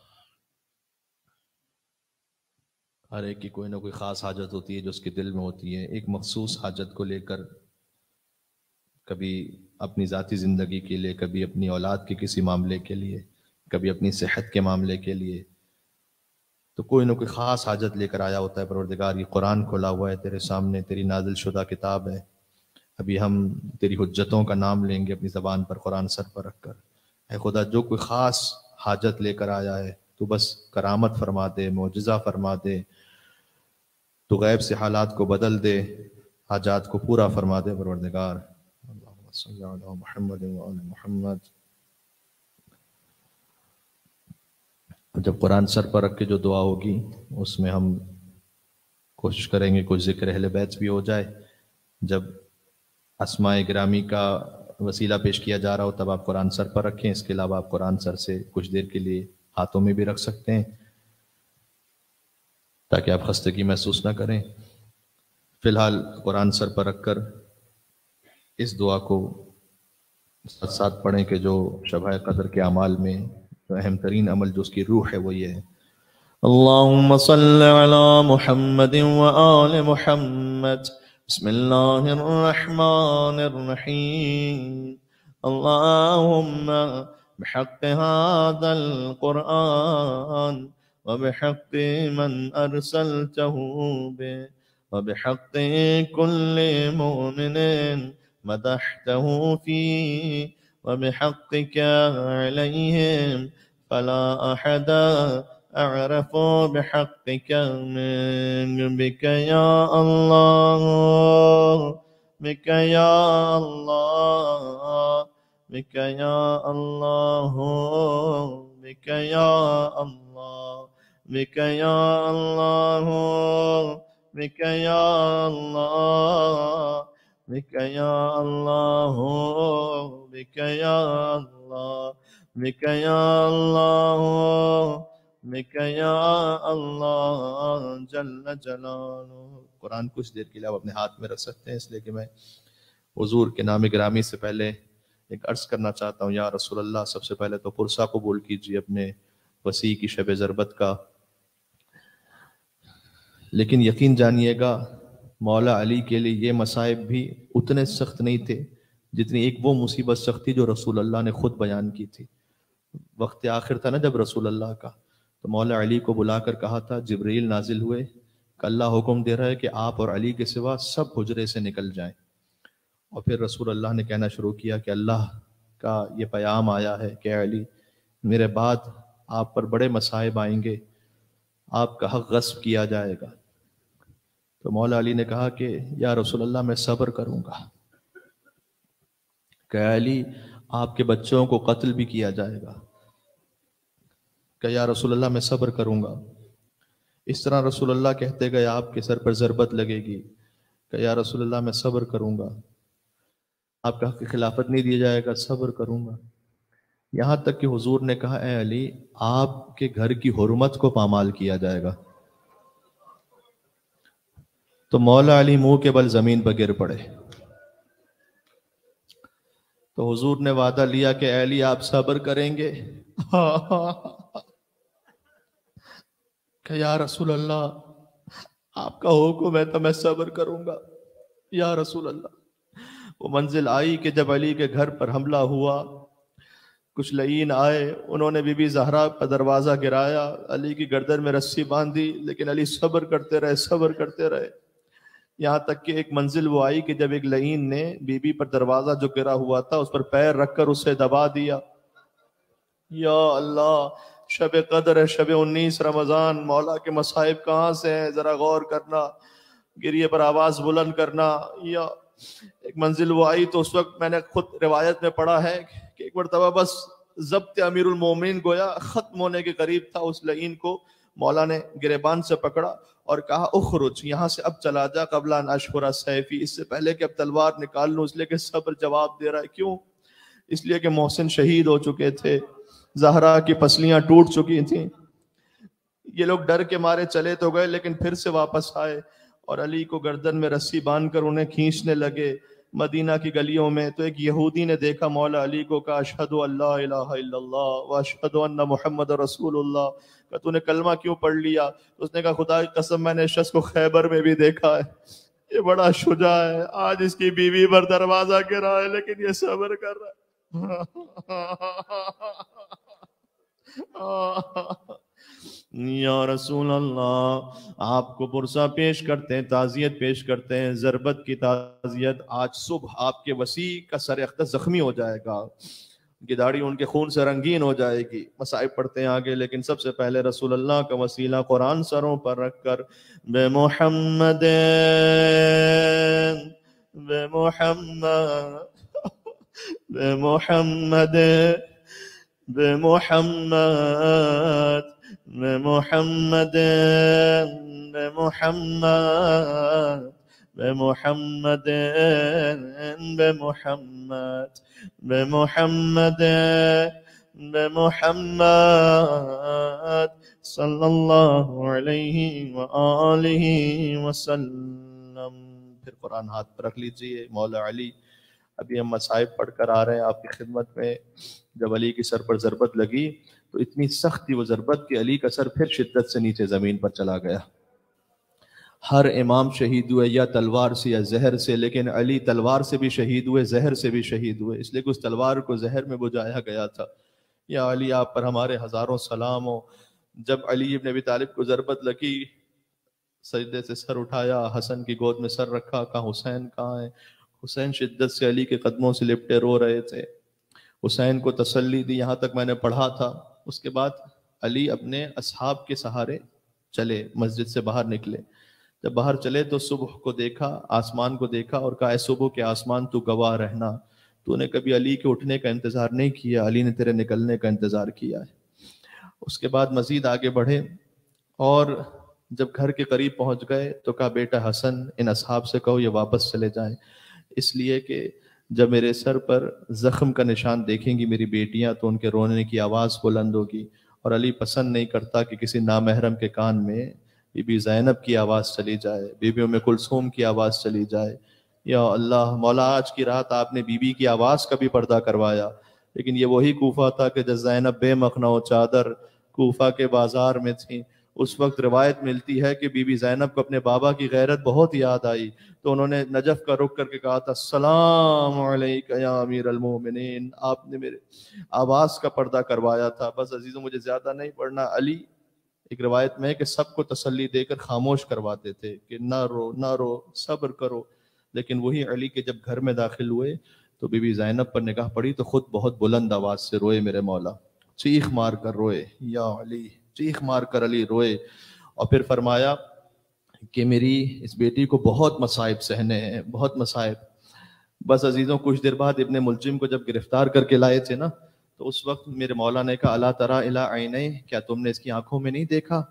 ہر ایک کی کوئی نہ کوئی خاص حاجت ہوتی ہے جو اس کے دل میں ہوتی ہے. ایک مخصوص حاجت کو لے کر، کبھی اپنی ذاتی زندگی کے لیے، کبھی اپنی اولاد کے کسی معاملے کے لیے، کبھی اپنی صحت کے معاملے کے لیے، تو کوئی نہ کوئی خاص حاجت لے کر آیا ہوتا ہے. پروردگار یہ قرآن کھولا ہوا ہے تیرے سامنے، تیری نازل شدہ کتاب ہے. ابھی ہم تیری حجتوں کا نام لیں گے اپنی زبان پر قرآن سر پر رکھ کر. اے خدا، جو کوئی خاص حاجت لے کر آیا ہے تو بس کرامت فرما دے، معجزہ فرما دے، تو غیب سے حالات کو بدل دے، حاجات کو پورا فرما دے پروردگار. اللہم صلی علی محمد وآل محمد. جب قرآن سر پر رکھ کے جو دعا ہوگی اس میں ہم کوشش کریں گے کچھ ذکر اہل بیت بھی ہو جائے. جب اسماء گرامی کا وسیلہ پیش کیا جا رہا ہو تب آپ قرآن سر پر رکھیں. اس کے علاوہ آپ قرآن سر سے کچھ دیر کے لیے ہاتھوں میں بھی رکھ سکتے ہیں تاکہ آپ خستگی محسوس نہ کریں. فی الحال قرآن سر پر رکھ کر اس دعا کو ساتھ ساتھ پڑھیں کہ جو شبہ قدر کے اعمال میں جو اہم ترین عمل جو اس کی روح ہے وہ یہ ہے. اللهم صل على محمد وآل محمد. بسم الله الرحمن الرحيم. اللهم بحق هذا القرآن وبحق من أرسلته به وبحق كل مؤمن مدحته فيه وبحقك عليهم فلا أحد أعرف بحقك منك بك يا الله بك يا الله بك يا الله بك يا الله بك يا الله بك يا الله بك يا الله بك يا الله بك يا الله بك يا اللہ جل جلالہ۔ قرآن کچھ دیر کے لیے آپ اپنے ہاتھ میں رکھ سکتے ہیں، اس لیے کہ میں حضور کے نام گرامی سے پہلے ایک عرض کرنا چاہتا ہوں۔ یا رسول اللہ، سب سے پہلے تو پرسہ قبول کیجیے اپنے وسیع کی شب ضربت کا، لیکن یقین جانیے گا مولا علی کے لیے یہ مصائب بھی اتنے سخت نہیں تھے جتنی ایک وہ مصیبت سخت تھی جو رسول اللہ نے خود بیان کی تھی۔ وقت آخر تھا نا جب رسول اللہ کا، تو مولا علی کو بلا کر کہا تھا، جبریل نازل ہوئے کہ اللہ حکم دے رہا ہے کہ آپ اور علی کے سوا سب حجرے سے نکل جائیں۔ اور پھر رسول اللہ نے کہنا شروع کیا کہ اللہ کا یہ پیام آیا ہے کہ علی، میرے بعد آپ پر بڑے مصائب آئیں گے، آپ کا حق غصب کیا جائے گا۔ تو مولا علی نے کہا کہ یا رسول اللہ میں صبر کروں گا، کہ علی آپ کے بچوں کو قتل بھی کیا جائے گا، کہ یا رسول اللہ میں صبر کروں گا۔ اس طرح رسول اللہ کہتے گئے آپ کے سر پر ضربت لگے گی، کہ یا رسول اللہ میں صبر کروں گا، آپ کا حق خلافت نہیں دیا جائے گا، صبر کروں گا۔ یہاں تک کہ حضور نے کہا اے علی، آپ کے گھر کی حرمت کو پامال کیا جائے گا۔ تو مولا علی منہ کے بل زمین پر گر پڑے۔ تو حضور نے وعدہ لیا کہ اے علی آپ صبر کریں گے؟ کہ یا رسول اللہ آپ کا حکم ہے تو میں صبر کروں گا یا رسول اللہ۔ وہ منزل آئی کہ جب علی کے گھر پر حملہ ہوا، کچھ لعین آئے، انہوں نے بی بی زہرا کا دروازہ گرایا، علی کی گردن میں رسی باندھی، لیکن علی صبر کرتے رہے، صبر کرتے رہے، یہاں تک کہ ایک منزل وہ آئی کہ جب ایک لعین نے بی بی پر دروازہ جو گرا ہوا تھا اس پر پیر رکھ کر اسے دبا دیا۔ یا اللہ، شب قدر ہے، شب 19 رمضان، مولا کے مصائب کہاں سے ہیں ذرا غور کرنا، گریے پر آواز بلند کرنا۔ یا ایک منزل وہ آئی تو اس وقت میں نے خود روایت میں پڑھا ہے کہ ایک مرتبہ بس ضبط امیر المومنین گویا ختم ہونے کے قریب تھا، اس لعین کو مولا نے گریبان سے پکڑا اور کہا اخرج، یہاں سے اب چلا جا، قبل ان اشہر سیفی، اس سے پہلے کہ اب تلوار نکال لوں، اس لیے کہ صبر جواب دے رہا ہے۔ کیوں؟ اس لیے کہ محسن شہید ہو چکے تھے، زہرا کی پسلیاں ٹوٹ چکی تھیں، یہ لوگ ڈر کے مارے چلے تو گئے لیکن پھر سے واپس آئے اور علی کو گردن میں رسی باندھ کر انہیں کھینچنے لگے مدینہ کی گلیوں میں۔ تو ایک یہودی نے دیکھا مولا علی کو، کہا اشہد ان لا الہ الا اللہ واشہد ان محمد رسول اللہ، کہ تو نے کلمہ کیوں پڑھ لیا؟ اس نے کہا خدا کی قسم میں نے اس شخص کو خیبر میں بھی دیکھا ہے، یہ بڑا شجاع ہے، آج اس کی بیوی پر دروازہ گرا ہے لیکن یہ صبر کر رہا ہے۔ یا رسول اللہ، آپ کو پرسہ پیش کرتے ہیں، تعزیت پیش کرتے ہیں، ضربت کی تعزیت۔ آج صبح آپ کے وسیع کا سر اختر زخمی ہو جائے گا، ان کی داڑھی ان کے خون سے رنگین ہو جائے گی۔ مصائب پڑھتے ہیں آگے، لیکن سب سے پہلے رسول اللہ کا وسیلہ قرآن سروں پر رکھ کر بے محمد بے محمد بے محمد بے محمد بے محمد بے محمد بے محمد بے محمد بے محمد بے محمد صلی اللہ علیہ وآلہ وسلم۔ پھر قرآن ہاتھ پر رکھ لیجئے۔ مولا علی، ابھی ہم مصائب پڑھ کر آ رہے ہیں آپ کی خدمت میں۔ جب علی کی سر پر ضربت لگی تو اتنی سخت تھی وہ ضربت کہ علی کا سر پھر شدت سے نیچے زمین پر چلا گیا۔ ہر امام شہید ہوئے یا تلوار سے یا زہر سے، لیکن علی تلوار سے بھی شہید ہوئے، زہر سے بھی شہید ہوئے، اس لیے کہ اس تلوار کو زہر میں بجھایا گیا تھا۔ یا علی آپ پر ہمارے ہزاروں سلام ہو۔ جب علی ابن ابی طالب کو ضربت لگی، سجدے سے سر اٹھایا، حسن کی گود میں سر رکھا، کہا حسین کہاں ہے؟ حسین شدت سے علی کے قدموں سے لپٹے رو رہے تھے۔ حسین کو تسلی دی، یہاں تک میں نے پڑھا تھا۔ اس کے بعد علی اپنے اصحاب کے سہارے چلے، مسجد سے باہر نکلے۔ جب باہر چلے تو صبح کو دیکھا، آسمان کو دیکھا اور کہا اے صبح کے آسمان تو گواہ رہنا، تو نے کبھی علی کے اٹھنے کا انتظار نہیں کیا، علی نے تیرے نکلنے کا انتظار کیا ہے۔ اس کے بعد مزید آگے بڑھے اور جب گھر کے قریب پہنچ گئے تو کہا بیٹا حسن ان اصحاب سے کہو یہ واپس چلے جائیں، اس لیے کہ جب میرے سر پر زخم کا نشان دیکھیں گی میری بیٹیاں تو ان کے رونے کی آواز بلند ہوگی، اور علی پسند نہیں کرتا کہ کسی نامحرم کے کان میں بی بی زینب کی آواز چلی جائے، بی بی ام کلثوم کی آواز چلی جائے۔ یا اللہ مولا آج کی رات آپ نے بی بی کی آواز کا بھی پردہ کروایا، لیکن یہ وہی کوفہ تھا کہ جب زینب بے مخنہ و چادر کوفہ کے بازار میں تھیں، اس وقت روایت ملتی ہے کہ بی بی زینب کو اپنے بابا کی غیرت بہت یاد آئی، تو انہوں نے نجف کا رخ کر کے کہا تھا السلام علیکہ یا امیر المومنین، آپ نے میرے آواز کا پردہ کروایا تھا۔ بس عزیزوں مجھے زیادہ نہیں پڑھنا، علی ایک روایت میں ہے کہ سب کو تسلی دے کر خاموش کرواتے تھے کہ نہ رو نہ رو، صبر کرو، لیکن وہی علی کے جب گھر میں داخل ہوئے تو بی بی زینب پر نگاہ پڑی تو خود بہت بلند آواز سے روئے میرے مولا، چیخ مار کر روئے، یا علی چیخ مار کر علی روئے، اور پھر فرمایا کہ میری اس بیٹی کو بہت مصائب سہنے ہیں، بہت مصائب۔ بس عزیزوں کچھ دیر بعد ابن ملجم کو جب گرفتار کر کے لائے تھے نا، تو اس وقت میرے مولا نے کہا الا تری الی عینیہ، کیا تم نے اس کی آنکھوں میں نہیں دیکھا؟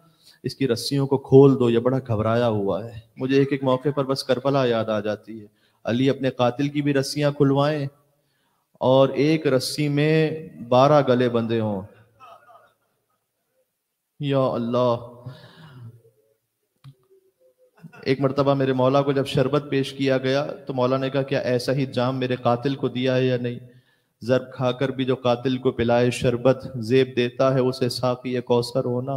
اس کی رسیوں کو کھول دو، یہ بڑا گھبرایا ہوا ہے۔ مجھے ایک ایک موقع پر بس کربلا یاد آ جاتی ہے۔ علی اپنے قاتل کی بھی رسیاں کھلوائیں اور ایک رسی میں 12 گلے بندھے ہوں، یا اللہ۔ ایک مرتبہ میرے مولا کو جب شربت پیش کیا گیا تو مولا نے کہا کیا ایسا ہی جام میرے قاتل کو دیا ہے یا نہیں؟ ضرب کھا کر بھی جو قاتل کو پلائے شربت زیب دیتا ہے اسے ساقی کوثر ہونا۔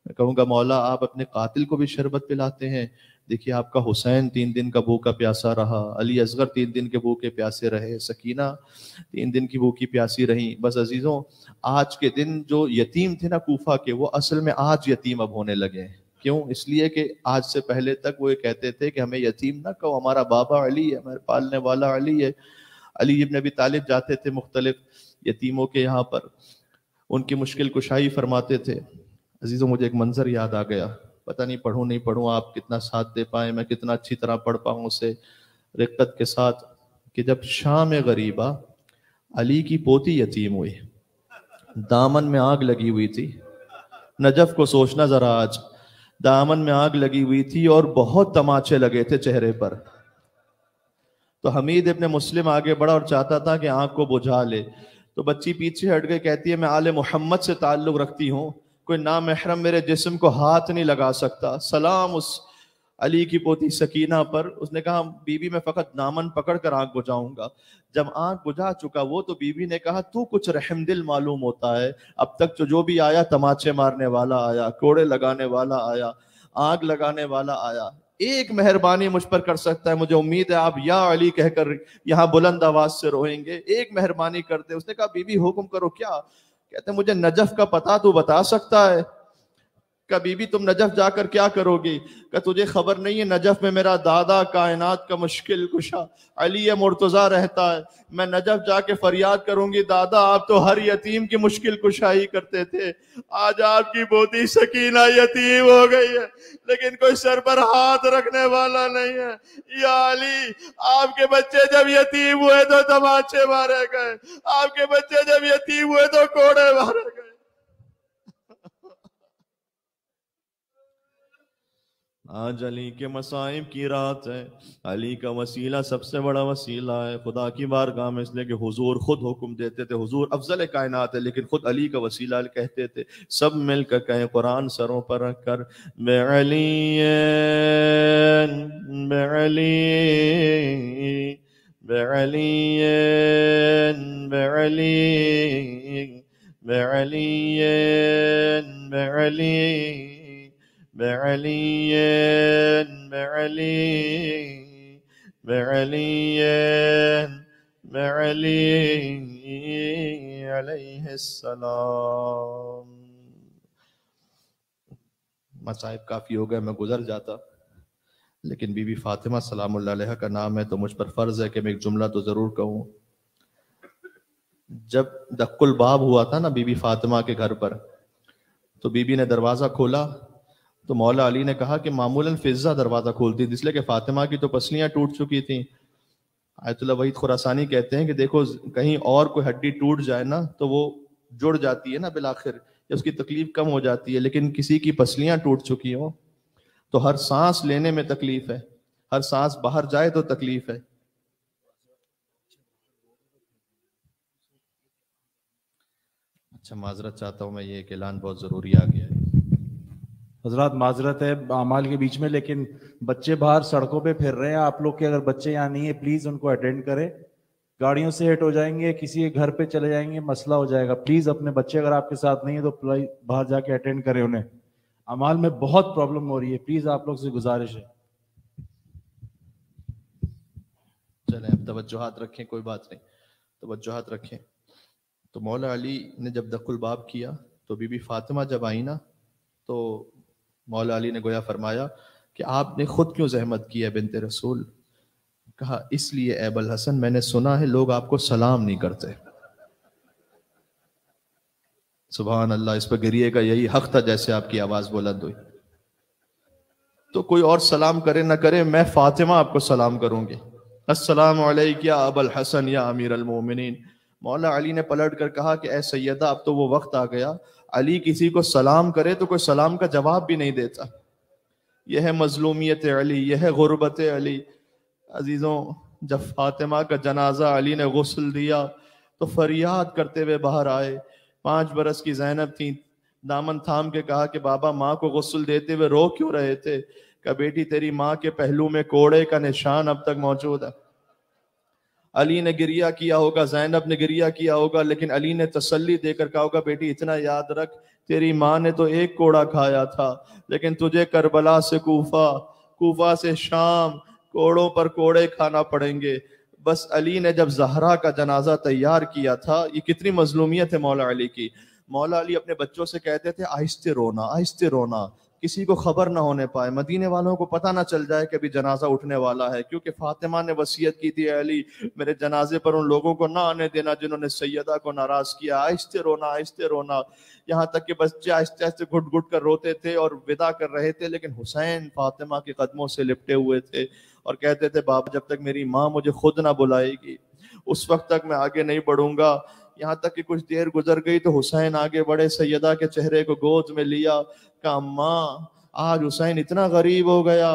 میں کہوں گا مولا آپ اپنے قاتل کو بھی شربت پلاتے ہیں؟ دیکھیے آپ کا حسین 3 دن کا بھوکا پیاسا رہا، علی اصغر 3 دن کے بھوکے پیاسے رہے، سکینہ 3 دن کی بھوکی پیاسی رہیں۔ بس عزیزوں آج کے دن جو یتیم تھے نا کوفہ کے، وہ اصل میں آج یتیم اب ہونے لگے ہیں۔ کیوں؟ اس لیے کہ آج سے پہلے تک وہ یہ کہتے تھے کہ ہمیں یتیم نہ کہو، ہمارا بابا علی ہے، ہمارے پالنے والا علی ہے۔ علی ابن ابی طالب جاتے تھے مختلف یتیموں کے یہاں پر، ان کی مشکل کشائی فرماتے تھے۔ عزیزوں مجھے ایک منظر یاد آ گیا، پتہ نہیں پڑھوں نہیں پڑھوں آپ کتنا ساتھ دے پائیں، میں کتنا اچھی طرح پڑھ پاؤں اسے رقت کے ساتھ، کہ جب شام غریبہ علی کی پوتی یتیم ہوئی، دامن میں آگ لگی ہوئی تھی، نجف کو سوچنا ذرا آج، دامن میں آگ لگی ہوئی تھی اور بہت تماچے لگے تھے چہرے پر، تو حمید ابن مسلم آگے بڑھا اور چاہتا تھا کہ آنکھ کو بجھا لے، تو بچی پیچھے ہٹ گئی، کہتی ہے میں آل محمد سے تعلق رکھتی ہوں، کوئی نامحرم میرے جسم کو ہاتھ نہیں لگا سکتا۔ سلام اس علی کی پوتی سکینہ پر، اس نے کہا بی بی میں فقط دامن پکڑ کر آنکھ بجھاؤں گا۔ جب آنکھ بجھا چکا وہ تو بی بی نے کہا تو کچھ رحم دل معلوم ہوتا ہے، اب تک جو بھی آیا تماچے مارنے والا آیا، کوڑے لگانے والا آیا، آگ لگانے والا آیا، ایک مہربانی مجھ پر کر سکتا ہے، مجھے امید ہے آپ یا علی کہہ کر یہاں بلند آواز سے روئیں گے، ایک مہربانی کرتے۔ اس نے کہا بی بی حکم کرو کیا؟ کہتے مجھے نجف کا پتہ تو بتا سکتا ہے؟ کہ بی بی تم نجف جا کر کیا کرو گی؟ کہ تجھے خبر نہیں ہے نجف میں میرا دادا کائنات کا مشکل کشا علی مرتضیٰ رہتا ہے، میں نجف جا کے فریاد کروں گی دادا آپ تو ہر یتیم کی مشکل کشائی کرتے تھے، آج آپ کی پوتی سکینہ یتیم ہو گئی ہے لیکن کوئی سر پر ہاتھ رکھنے والا نہیں ہے۔ یا علی آپ کے بچے جب یتیم ہوئے تو تماچے مارے گئے، آپ کے بچے جب یتیم ہوئے تو کوڑے مارے گئے۔ آج علی کے مصائب کی رات ہے، علی کا وسیلہ سب سے بڑا وسیلہ ہے خدا کی بارگاہ میں، اس لیے کہ حضور خود حکم دیتے تھے، حضور افضل کائنات ہے لیکن خود علی کا وسیلہ کہتے تھے۔ سب مل کر کہیں قرآن سروں پر رکھ کر بعلی بعلی بعلی بعلی بعلی بعلی بعلي بعلي بعلي بعلي عليه السلام. مصائب کافی ہو گئے، میں گزر جاتا، لیکن بی بی فاطمہ سلام اللہ علیہ کا نام ہے تو مجھ پر فرض ہے کہ میں ایک جملہ تو ضرور کہوں. جب دق الباب ہوا تھا نا بی بی فاطمہ کے گھر پر، تو بی بی نے دروازہ کھولا تو مولا علی نے کہا کہ معمولاً فضہ دروازہ کھولتی تھی، اس لیے کہ فاطمہ کی تو پسلیاں ٹوٹ چکی تھیں. آیت اللہ وحید خراسانی کہتے ہیں کہ دیکھو کہیں اور کوئی ہڈی ٹوٹ جائے نا تو وہ جڑ جاتی ہے نا بالآخر، یا اس کی تکلیف کم ہو جاتی ہے، لیکن کسی کی پسلیاں ٹوٹ چکی ہوں تو ہر سانس لینے میں تکلیف ہے، ہر سانس باہر جائے تو تکلیف ہے. اچھا معذرت چاہتا ہوں میں، یہ ایک اعلان بہت ضروری آ گیا ہے. حضرات معذرت ہے اعمال کے بیچ میں، لیکن بچے باہر سڑکوں پہ پھر رہے ہیں. آپ لوگ کے اگر بچے یہاں نہیں ہیں پلیز ان کو اٹینڈ کریں. گاڑیوں سے ہٹ ہو جائیں گے، کسی کے گھر پہ چلے جائیں گے، مسئلہ ہو جائے گا. پلیز اپنے بچے اگر آپ کے ساتھ نہیں ہیں تو باہر جا کے اٹینڈ کریں انہیں. اعمال میں بہت پرابلم ہو رہی ہے، پلیز آپ لوگ سے گزارش ہے. چلیں اب توجہات رکھیں، کوئی بات نہیں، توجہات رکھیں. تو مولا علی نے جب دق الباب کیا تو بی بی فاطمہ جب آئی نا تو مولا علی نے گویا فرمایا کہ آپ نے خود کیوں زحمت کی ہے بنت رسول؟ کہا اس لیے اے ابوالحسن میں نے سنا ہے لوگ آپ کو سلام نہیں کرتے. سبحان اللہ، اس پہ گریے کا یہی حق تھا جیسے آپ کی آواز بلند ہوئی. تو کوئی اور سلام کرے نہ کرے، میں فاطمہ آپ کو سلام کروں گی. السلام علیک یا ابا الحسن یا امیر المومنین. مولا علی نے پلٹ کر کہا کہ اے سیدہ اب تو وہ وقت آ گیا، علی کسی کو سلام کرے تو کوئی سلام کا جواب بھی نہیں دیتا. یہ ہے مظلومیت علی، یہ ہے غربت علی. عزیزوں جب فاطمہ کا جنازہ علی نے غسل دیا تو فریاد کرتے ہوئے باہر آئے. 5 برس کی زینب تھی، دامن تھام کے کہا کہ بابا ماں کو غسل دیتے ہوئے رو کیوں رہے تھے؟ کہ بیٹی تیری ماں کے پہلو میں کوڑے کا نشان اب تک موجود ہے. علی نے گریہ کیا ہوگا، زینب نے گریہ کیا ہوگا، لیکن علی نے تسلی دے کر کہا ہوگا بیٹی اتنا یاد رکھ تیری ماں نے تو ایک کوڑا کھایا تھا، لیکن تجھے کربلا سے کوفہ، کوفہ سے شام، کوڑوں پر کوڑے کھانا پڑیں گے. بس علی نے جب زہرا کا جنازہ تیار کیا تھا، یہ کتنی مظلومیت ہے مولا علی کی. مولا علی اپنے بچوں سے کہتے تھے آہستہ رونا، آہستہ رونا، کسی کو خبر نہ ہونے پائے، مدینے والوں کو پتہ نہ چل جائے کہ ابھی جنازہ اٹھنے والا ہے. کیونکہ فاطمہ نے وصیت کی تھی علی میرے جنازے پر ان لوگوں کو نہ آنے دینا جنہوں نے سیدہ کو ناراض کیا. آہستہ رونا، آہستہ رونا. یہاں تک کہ بچے آہستہ آہستہ گھٹ گھٹ کر روتے تھے اور ودا کر رہے تھے، لیکن حسین فاطمہ کے قدموں سے لپٹے ہوئے تھے اور کہتے تھے بابا جب تک میری ماں مجھے خود نہ بلائے گی اس وقت تک میں آگے نہیں بڑھوں گا. یہاں تک کہ کچھ دیر گزر گئی تو حسین آگے بڑھے، سیدہ کے چہرے کو گود میں لیا، کہا ماں آج حسین اتنا غریب ہو گیا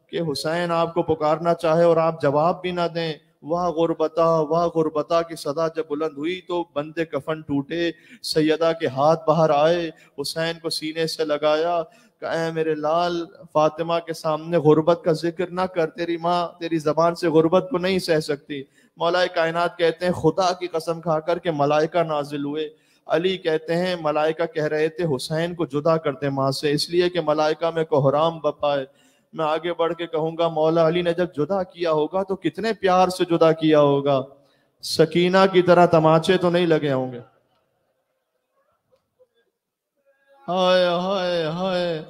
کہ حسین آپ کو پکارنا چاہے اور آپ جواب بھی نہ دیں. واہ غربتا، واہ غربتا کی صدا جب بلند ہوئی تو بندے کفن ٹوٹے، سیدہ کے ہاتھ باہر آئے، حسین کو سینے سے لگایا، کہ اے میرے لال فاطمہ کے سامنے غربت کا ذکر نہ کر، تیری ماں تیری زبان سے غربت کو نہیں سہ سکتی. مولا کائنات کہتے ہیں خدا کی قسم کھا کر کہ ملائکہ نازل ہوئے. علی کہتے ہیں ملائکہ کہہ رہے تھے حسین کو جدا کرتے ماں سے، اس لیے کہ ملائکہ میں کوہرام بپائے. میں آگے بڑھ کے کہوں گا مولا علی نے جب جدا کیا ہوگا تو کتنے پیار سے جدا کیا ہوگا. سکینہ کی طرح تماچے تو نہیں لگے ہوں گے. ہائے ہائے ہائے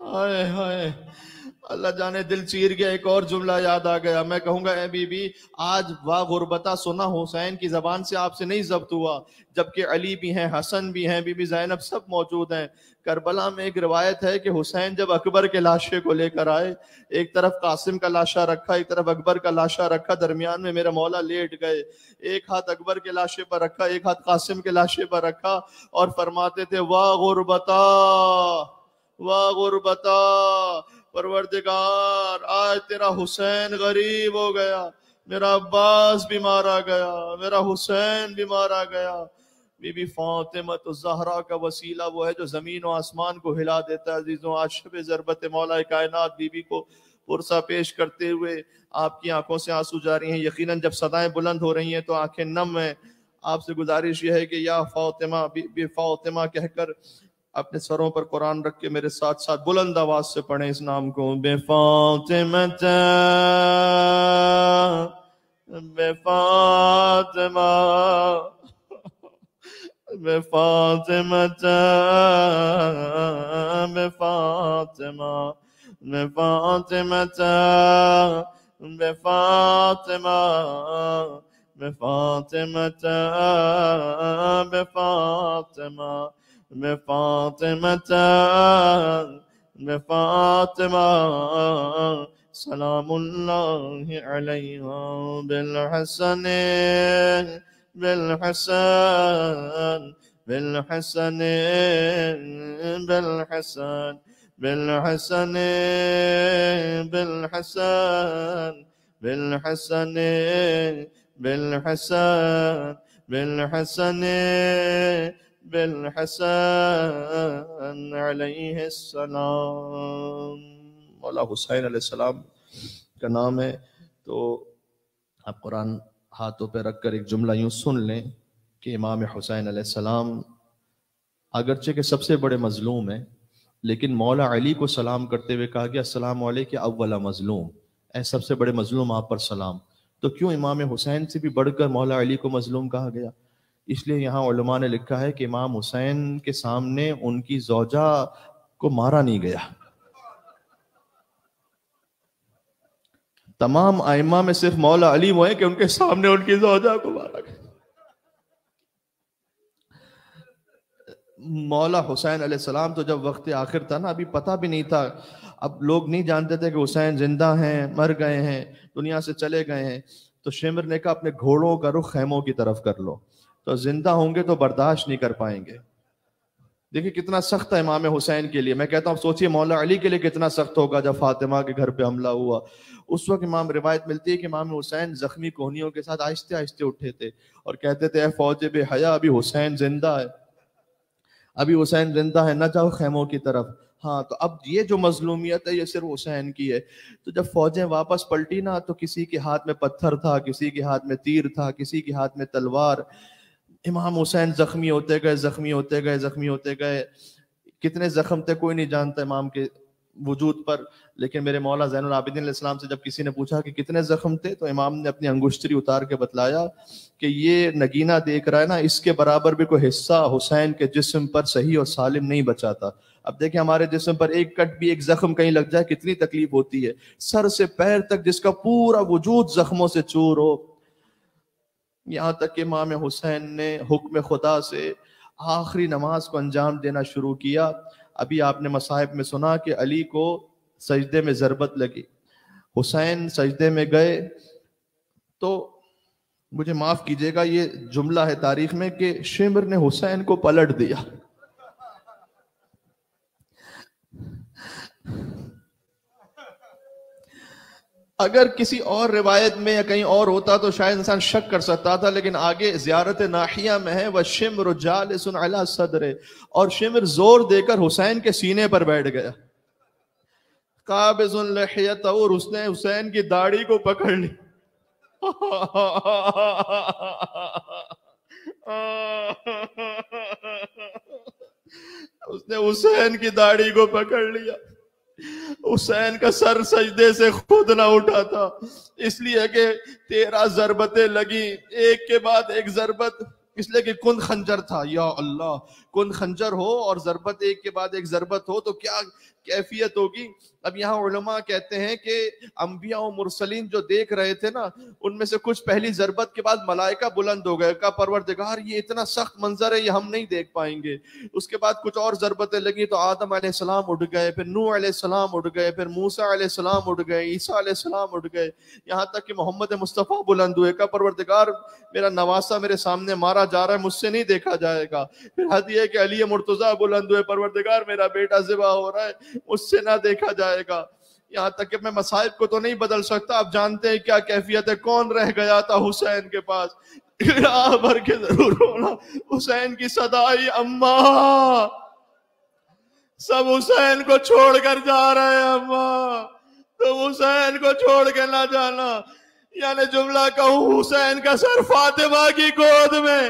ہائے ہائے، اللہ جانے دل چیر گیا. ایک اور جملہ یاد آ گیا، میں کہوں گا اے بی بی آج واہ غربتا سنا حسین کی زبان سے آپ سے نہیں ضبط ہوا، جبکہ علی بھی ہیں، حسن بھی ہیں، بی بی زینب سب موجود ہیں. کربلا میں ایک روایت ہے کہ حسین جب اکبر کے لاشے کو لے کر آئے، ایک طرف قاسم کا لاشا رکھا، ایک طرف اکبر کا لاشا رکھا، درمیان میں میرا مولا لیٹ گئے. ایک ہاتھ اکبر کے لاشے پر رکھا، ایک ہاتھ قاسم کے لاشے پر رکھا اور فرماتے تھے واہ غربتا، واہ غربتا، پروردگار آج تیرا حسین غریب ہو گیا، میرا عباس بیمار آ گیا، میرا حسین بیمار آ گیا. بی بی فاطمہ الزہرا کا وسیلہ وہ ہے جو زمین و آسمان کو ہلا دیتا ہے. عزیزوں آج شب ضربت مولا کائنات بی بی کو پرسہ پیش کرتے ہوئے آپ کی آنکھوں سے آنسو جاری ہیں. یقیناً جب صدائیں بلند ہو رہی ہیں تو آنکھیں نم ہیں. آپ سے گزارش یہ ہے کہ یا فاطمہ، بی فاطمہ کہہ کر اپنے سروں پر قرآن رکھ کے میرے ساتھ ساتھ بلند آواز سے پڑھیں اس نام کو. بے فاطمہ بے فاطمہ بے فاطمہ بے فاطمہ بے فاطمہ بے فاطمہ بے فاطمہ بے فاطمہ بے فاطمہ بے فاطمہ سلام اللہ علیہا بالحسن بالحسن بالحسن بالحسن بالحسن بالحسن بالحسن بالحسن بالحسن بالحسن علیہ السلام. مولا حسین علیہ السلام کا نام ہے. تو آپ قرآن ہاتھوں پہ رکھ کر ایک جملہ یوں سن لیں کہ امام حسین علیہ السلام اگرچہ کہ سب سے بڑے مظلوم ہیں، لیکن مولا علی کو سلام کرتے ہوئے کہا گیا السلام علیک اول مظلوم، اے سب سے بڑے مظلوم آپ پر سلام. تو کیوں امام حسین سے بھی بڑھ کر مولا علی کو مظلوم کہا گیا؟ اس لیے یہاں علماء نے لکھا ہے کہ امام حسین کے سامنے ان کی زوجہ کو مارا نہیں گیا. تمام ائمہ میں صرف مولا علی وہ ہیں کہ ان کے سامنے ان کی زوجہ کو مارا گیا. مولا حسین علیہ السلام تو جب وقت آخر تھا نا، ابھی پتہ بھی نہیں تھا، اب لوگ نہیں جانتے تھے کہ حسین زندہ ہیں، مر گئے ہیں، دنیا سے چلے گئے ہیں. تو شمر نے کہا اپنے گھوڑوں کا رخ خیموں کی طرف کر لو، تو زندہ ہوں گے تو برداشت نہیں کر پائیں گے. دیکھیں کتنا سخت ہے امام حسین کے لیے. میں کہتا ہوں سوچئے مولا علی کے لیے کتنا سخت ہوگا جب فاطمہ کے گھر پہ حملہ ہوا. اس وقت امام روایت ملتی ہے کہ امام حسین زخمی کوہنیوں کے ساتھ آہستہ آہستہ اٹھے تھے اور کہتے تھے اے فوج بے حیا، ابھی حسین زندہ ہے، ابھی حسین زندہ ہے، نہ جاؤ خیموں کی طرف. ہاں تو اب یہ جو مظلومیت ہے یہ صرف حسین کی ہے. تو جب فوجیں واپس پلٹی نا تو کسی کے ہاتھ میں پتھر تھا، کسی کے ہاتھ میں تیر تھا، کسی کے ہاتھ میں تلوار. امام حسین زخمی ہوتے گئے، زخمی ہوتے گئے، زخمی ہوتے گئے. کتنے زخم تھے کوئی نہیں جانتا امام کے وجود پر، لیکن میرے مولا زین العابدین علیہ السلام سے جب کسی نے پوچھا کہ کتنے زخم تھے تو امام نے اپنی انگشتری اتار کے بتلایا کہ یہ نگینہ دیکھ رہا ہے نا، اس کے برابر بھی کوئی حصہ حسین کے جسم پر صحیح اور سالم نہیں بچا تھا. اب دیکھیں ہمارے جسم پر ایک کٹ بھی، ایک زخم کہیں لگ جائے کتنی تکلیف ہوتی ہے. سر سے پیر تک جس کا پورا وجود زخموں سے چور ہو. یہاں تک کہ امام حسین نے حکم خدا سے آخری نماز کو انجام دینا شروع کیا. ابھی آپ نے مصاحف میں سنا کہ علی کو سجدے میں ضربت لگی، حسین سجدے میں گئے. تو مجھے معاف کیجئے گا یہ جملہ ہے تاریخ میں کہ شمر نے حسین کو پلٹ دیا. اگر کسی اور روایت میں یا کہیں اور ہوتا تو شاید انسان شک کر سکتا تھا، لیکن آگے زیارت ناحیہ میں ہے وَالشِّمْرُ جَالِسٌ عَلَى صَدْرِهِ، اور شمر زور دے کر حسین کے سینے پر بیٹھ گیا. قابض لحیتہ، اور اس نے حسین کی داڑھی کو پکڑ لی. اس نے حسین کی داڑھی کو پکڑ لیا. حسین کا سر سجدے سے خود نہ اٹھا تھا، اس لیے کہ 13 ضربتیں لگی ایک کے بعد ایک ضربت، اس لیے کہ کن خنجر تھا. یا اللہ، کن خنجر ہو اور ضربت ایک کے بعد ایک ضربت ہو تو کیا کیفیت ہوگی. اب یہاں علماء کہتے ہیں کہ انبیاء و مرسلین جو دیکھ رہے تھے نا، ان میں سے کچھ پہلی ضربت کے بعد ملائکہ بلند ہو گئے، کہا پروردگار یہ اتنا سخت منظر ہے، یہ ہم نہیں دیکھ پائیں گے. اس کے بعد کچھ اور ضربتیں لگی تو آدم علیہ السلام اٹھ گئے، پھر نوح علیہ السلام اٹھ گئے، پھر موسیٰ علیہ السلام اٹھ گئے، عیسیٰ علیہ السلام اٹھ گئے، یہاں تک کہ محمد مصطفیٰ بلند ہوئے. کہا پروردگار میرا نواسہ میرے سامنے مارا جا رہا ہے، مجھ سے نہیں دیکھا جائے گا. پھر حد یہ کہ علی مرتضیٰ بلند ہوئے، پروردگار میرا بیٹا ذبح ہو رہا ہے، مجھ سے نہ دیکھا جائے گا. یہاں تک کہ میں مصائب کو تو نہیں بدل سکتا، آپ جانتے ہیں کیا کیفیت ہے. کون رہ گیا تھا حسین کے پاس؟ راہ بھر کے ضرور ہونا. حسین کی صدا آئی اماں، سب حسین کو چھوڑ کر جا رہے ہیں، اماں تم حسین کو چھوڑ کے نہ جانا. یعنی جملہ کہوں حسین کا سر فاطمہ کی گود میں.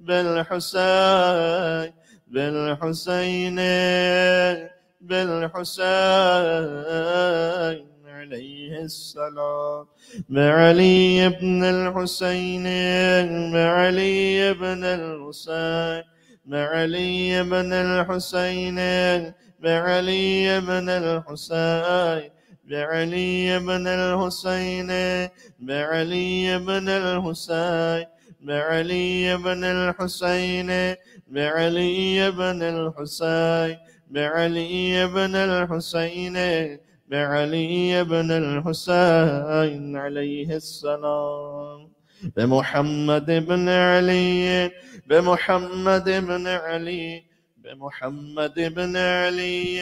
بالحسين بالحسين بالحسين عليه السلام. بعلي بن الحسين بعلي بن الحسين بعلي بن الحسين بعلي بن الحسين بعلي بن الحسين بعلي بن الحسين بعلي بن الحسين بعلي بن الحسين بعلي بن الحسين بعلي بن الحسين عليه السلام. بمحمد بن علي بمحمد بن علي بمحمد بن علي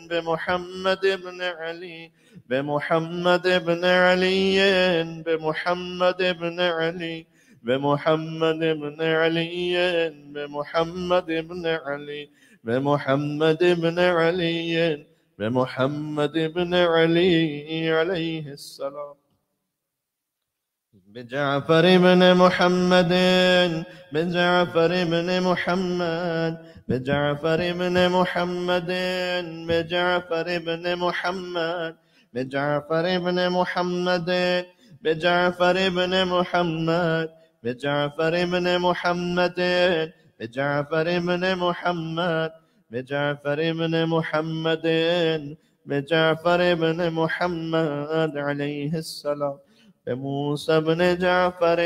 بمحمد بن علي بمحمد بن علي بمحمد بن علي بمحمد بن علي بمحمد بن علي بمحمد بن علي بمحمد بن علي عليه السلام. بجعفر بن محمد بجعفر بن محمد بجعفر بن محمد بجعفر بن محمد بجعفر بن محمد بجعفر بن محمد بجعفر بن محمد بجعفر بن محمد بجعفر بن محمد بجعفر بن محمد عليه السلام. بموسى بن جعفر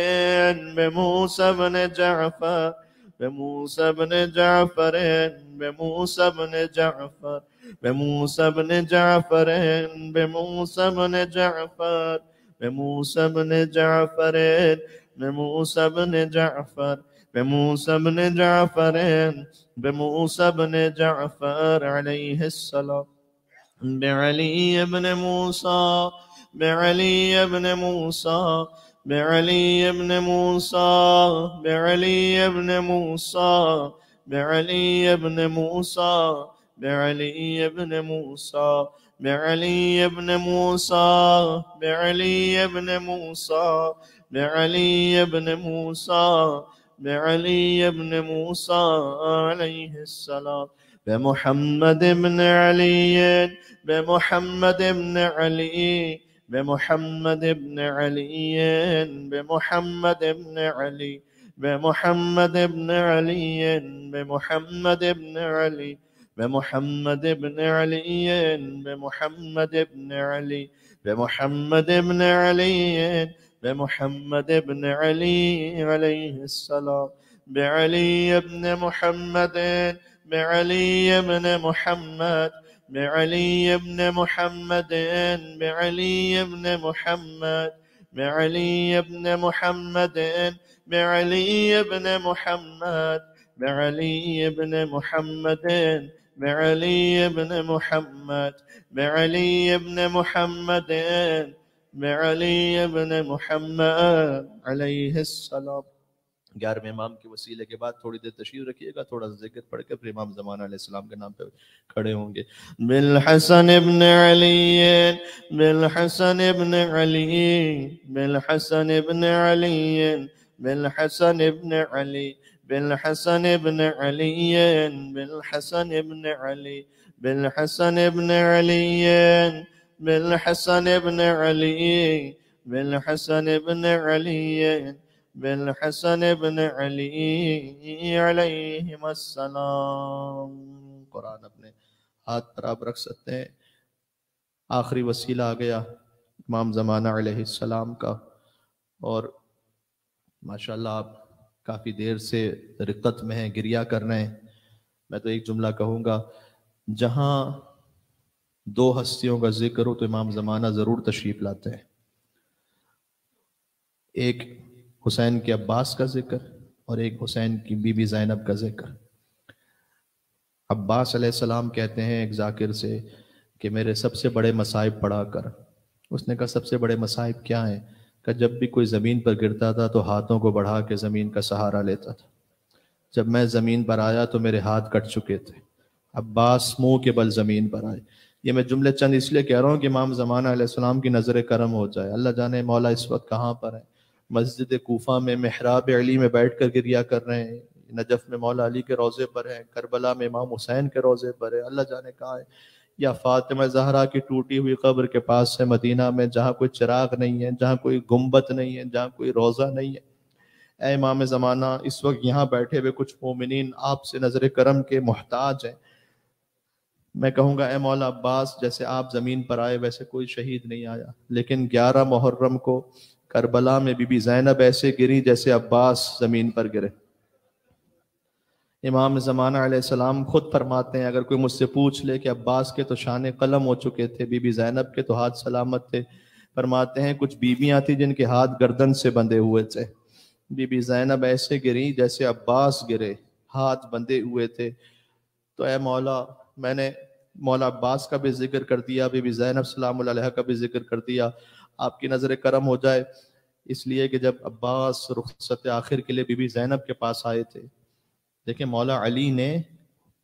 بموسى بن جعفر بموسى بن جعفر بموسى بن جعفر بموسى بن جعفر بموسى بن جعفر بموسى بن جعفر بموسى بن جعفر بموسى بن جعفر بموسى بن جعفر عليه السلام. بعلي بن موسى بعلي بن موسى بعلي بن موسى بعلي بن موسى بعلي بن موسى بعلي بن موسى بعلي بن موسى بعلي بن موسى بعلي بن موسى بعلي بن موسى عليه السلام. بمحمد بن علي بمحمد بن علي بمحمد بن علي بمحمد بن علي بمحمد بن علي بمحمد بن علي بمحمد بن علي بمحمد بن علي بمحمد بن علي بمحمد بن علي عليه السلام. بعلي بن محمد بعلي بن محمد بعلي بن محمد بعلي بن محمد بعلي بن محمد بعلي بن محمد بعلي بن محمد بعلي بن محمد بعلي بن محمد بعلي بن محمد علیہ السلام. 11ویں امام کے وسیلے کے بعد تھوڑی دیر تشریف رکھیے گا, تھوڑا سا ذکر پڑھ کے پھر امام زمانہ علیہ السلام کے نام پہ کھڑے ہوں گے. بالحسن ابن علی بالحسن ابن علی بالحسن ابن علی بالحسن ابن علی بالحسن ابن علی بالحسن ابن علی بالحسن ابن علی بالحسن ابن علی بالحسن ابن علی بالحسن ابن علی علیہم السلام. قرآن اپنے ہاتھ پر آپ رکھ سکتے ہیں. آخری وسیلہ آ گیا امام زمانہ علیہ السلام کا, اور ماشاءاللہ آپ کافی دیر سے رقت میں ہیں, گریہ کر رہے ہیں. میں تو ایک جملہ کہوں گا, جہاں دو ہستیوں کا ذکر ہو تو امام زمانہ ضرور تشریف لاتے ہیں. ایک حسین کے عباس کا ذکر اور ایک حسین کی بی بی زینب کا ذکر. عباس علیہ السلام کہتے ہیں ایک ذاکر سے کہ میرے سب سے بڑے مصائب پڑھا کر. اس نے کہا سب سے بڑے مصائب کیا ہیں؟ کہ جب بھی کوئی زمین پر گرتا تھا تو ہاتھوں کو بڑھا کے زمین کا سہارا لیتا تھا. جب میں زمین پر آیا تو میرے ہاتھ کٹ چکے تھے. عباس منہ کے بل زمین پر آئے. یہ میں جملے چند اس لیے کہہ رہا ہوں کہ امام زمانہ علیہ السلام کی نظر کرم ہو جائے. اللہ جانے مولا اس وقت کہاں پر ہیں. مسجد کوفہ میں محراب علی میں بیٹھ کر گریہ کر رہے ہیں, نجف میں مولا علی کے روضے پر ہیں, کربلا میں امام حسین کے روضے پر ہے, اللہ جانے کہاں ہے. یا فاطمہ زہرا کی ٹوٹی ہوئی قبر کے پاس ہے مدینہ میں, جہاں کوئی چراغ نہیں ہے, جہاں کوئی گنبد نہیں ہے, جہاں کوئی روضہ نہیں ہے. اے امام زمانہ, اس وقت یہاں بیٹھے ہوئے کچھ مومنین آپ سے نظر کرم کے محتاج ہیں. میں کہوں گا اے مولا عباس, جیسے آپ زمین پر آئے ویسے کوئی شہید نہیں آیا, لیکن 11 محرم کو کربلا میں بی بی زینب ایسے گری جیسے عباس زمین پر گرے. امام زمانہ علیہ السلام خود فرماتے ہیں, اگر کوئی مجھ سے پوچھ لے کہ عباس کے تو شان قلم ہو چکے تھے, بی بی زینب کے تو ہاتھ سلامت تھے, فرماتے ہیں کچھ بیویاں تھیں جن کے ہاتھ گردن سے بندھے ہوئے تھے. بی بی زینب ایسے گری جیسے عباس گرے, ہاتھ بندھے ہوئے تھے. تو اے مولا, میں نے مولا عباس کا بھی ذکر کر دیا, بی بی زینب سلام اللہ علیہ کا بھی ذکر کر دیا. آپ کی نظر کرم ہو جائے, اس لیے کہ جب عباس رخصت آخر کے لیے بی بی زینب کے پاس آئے تھے, دیکھیں مولا علی نے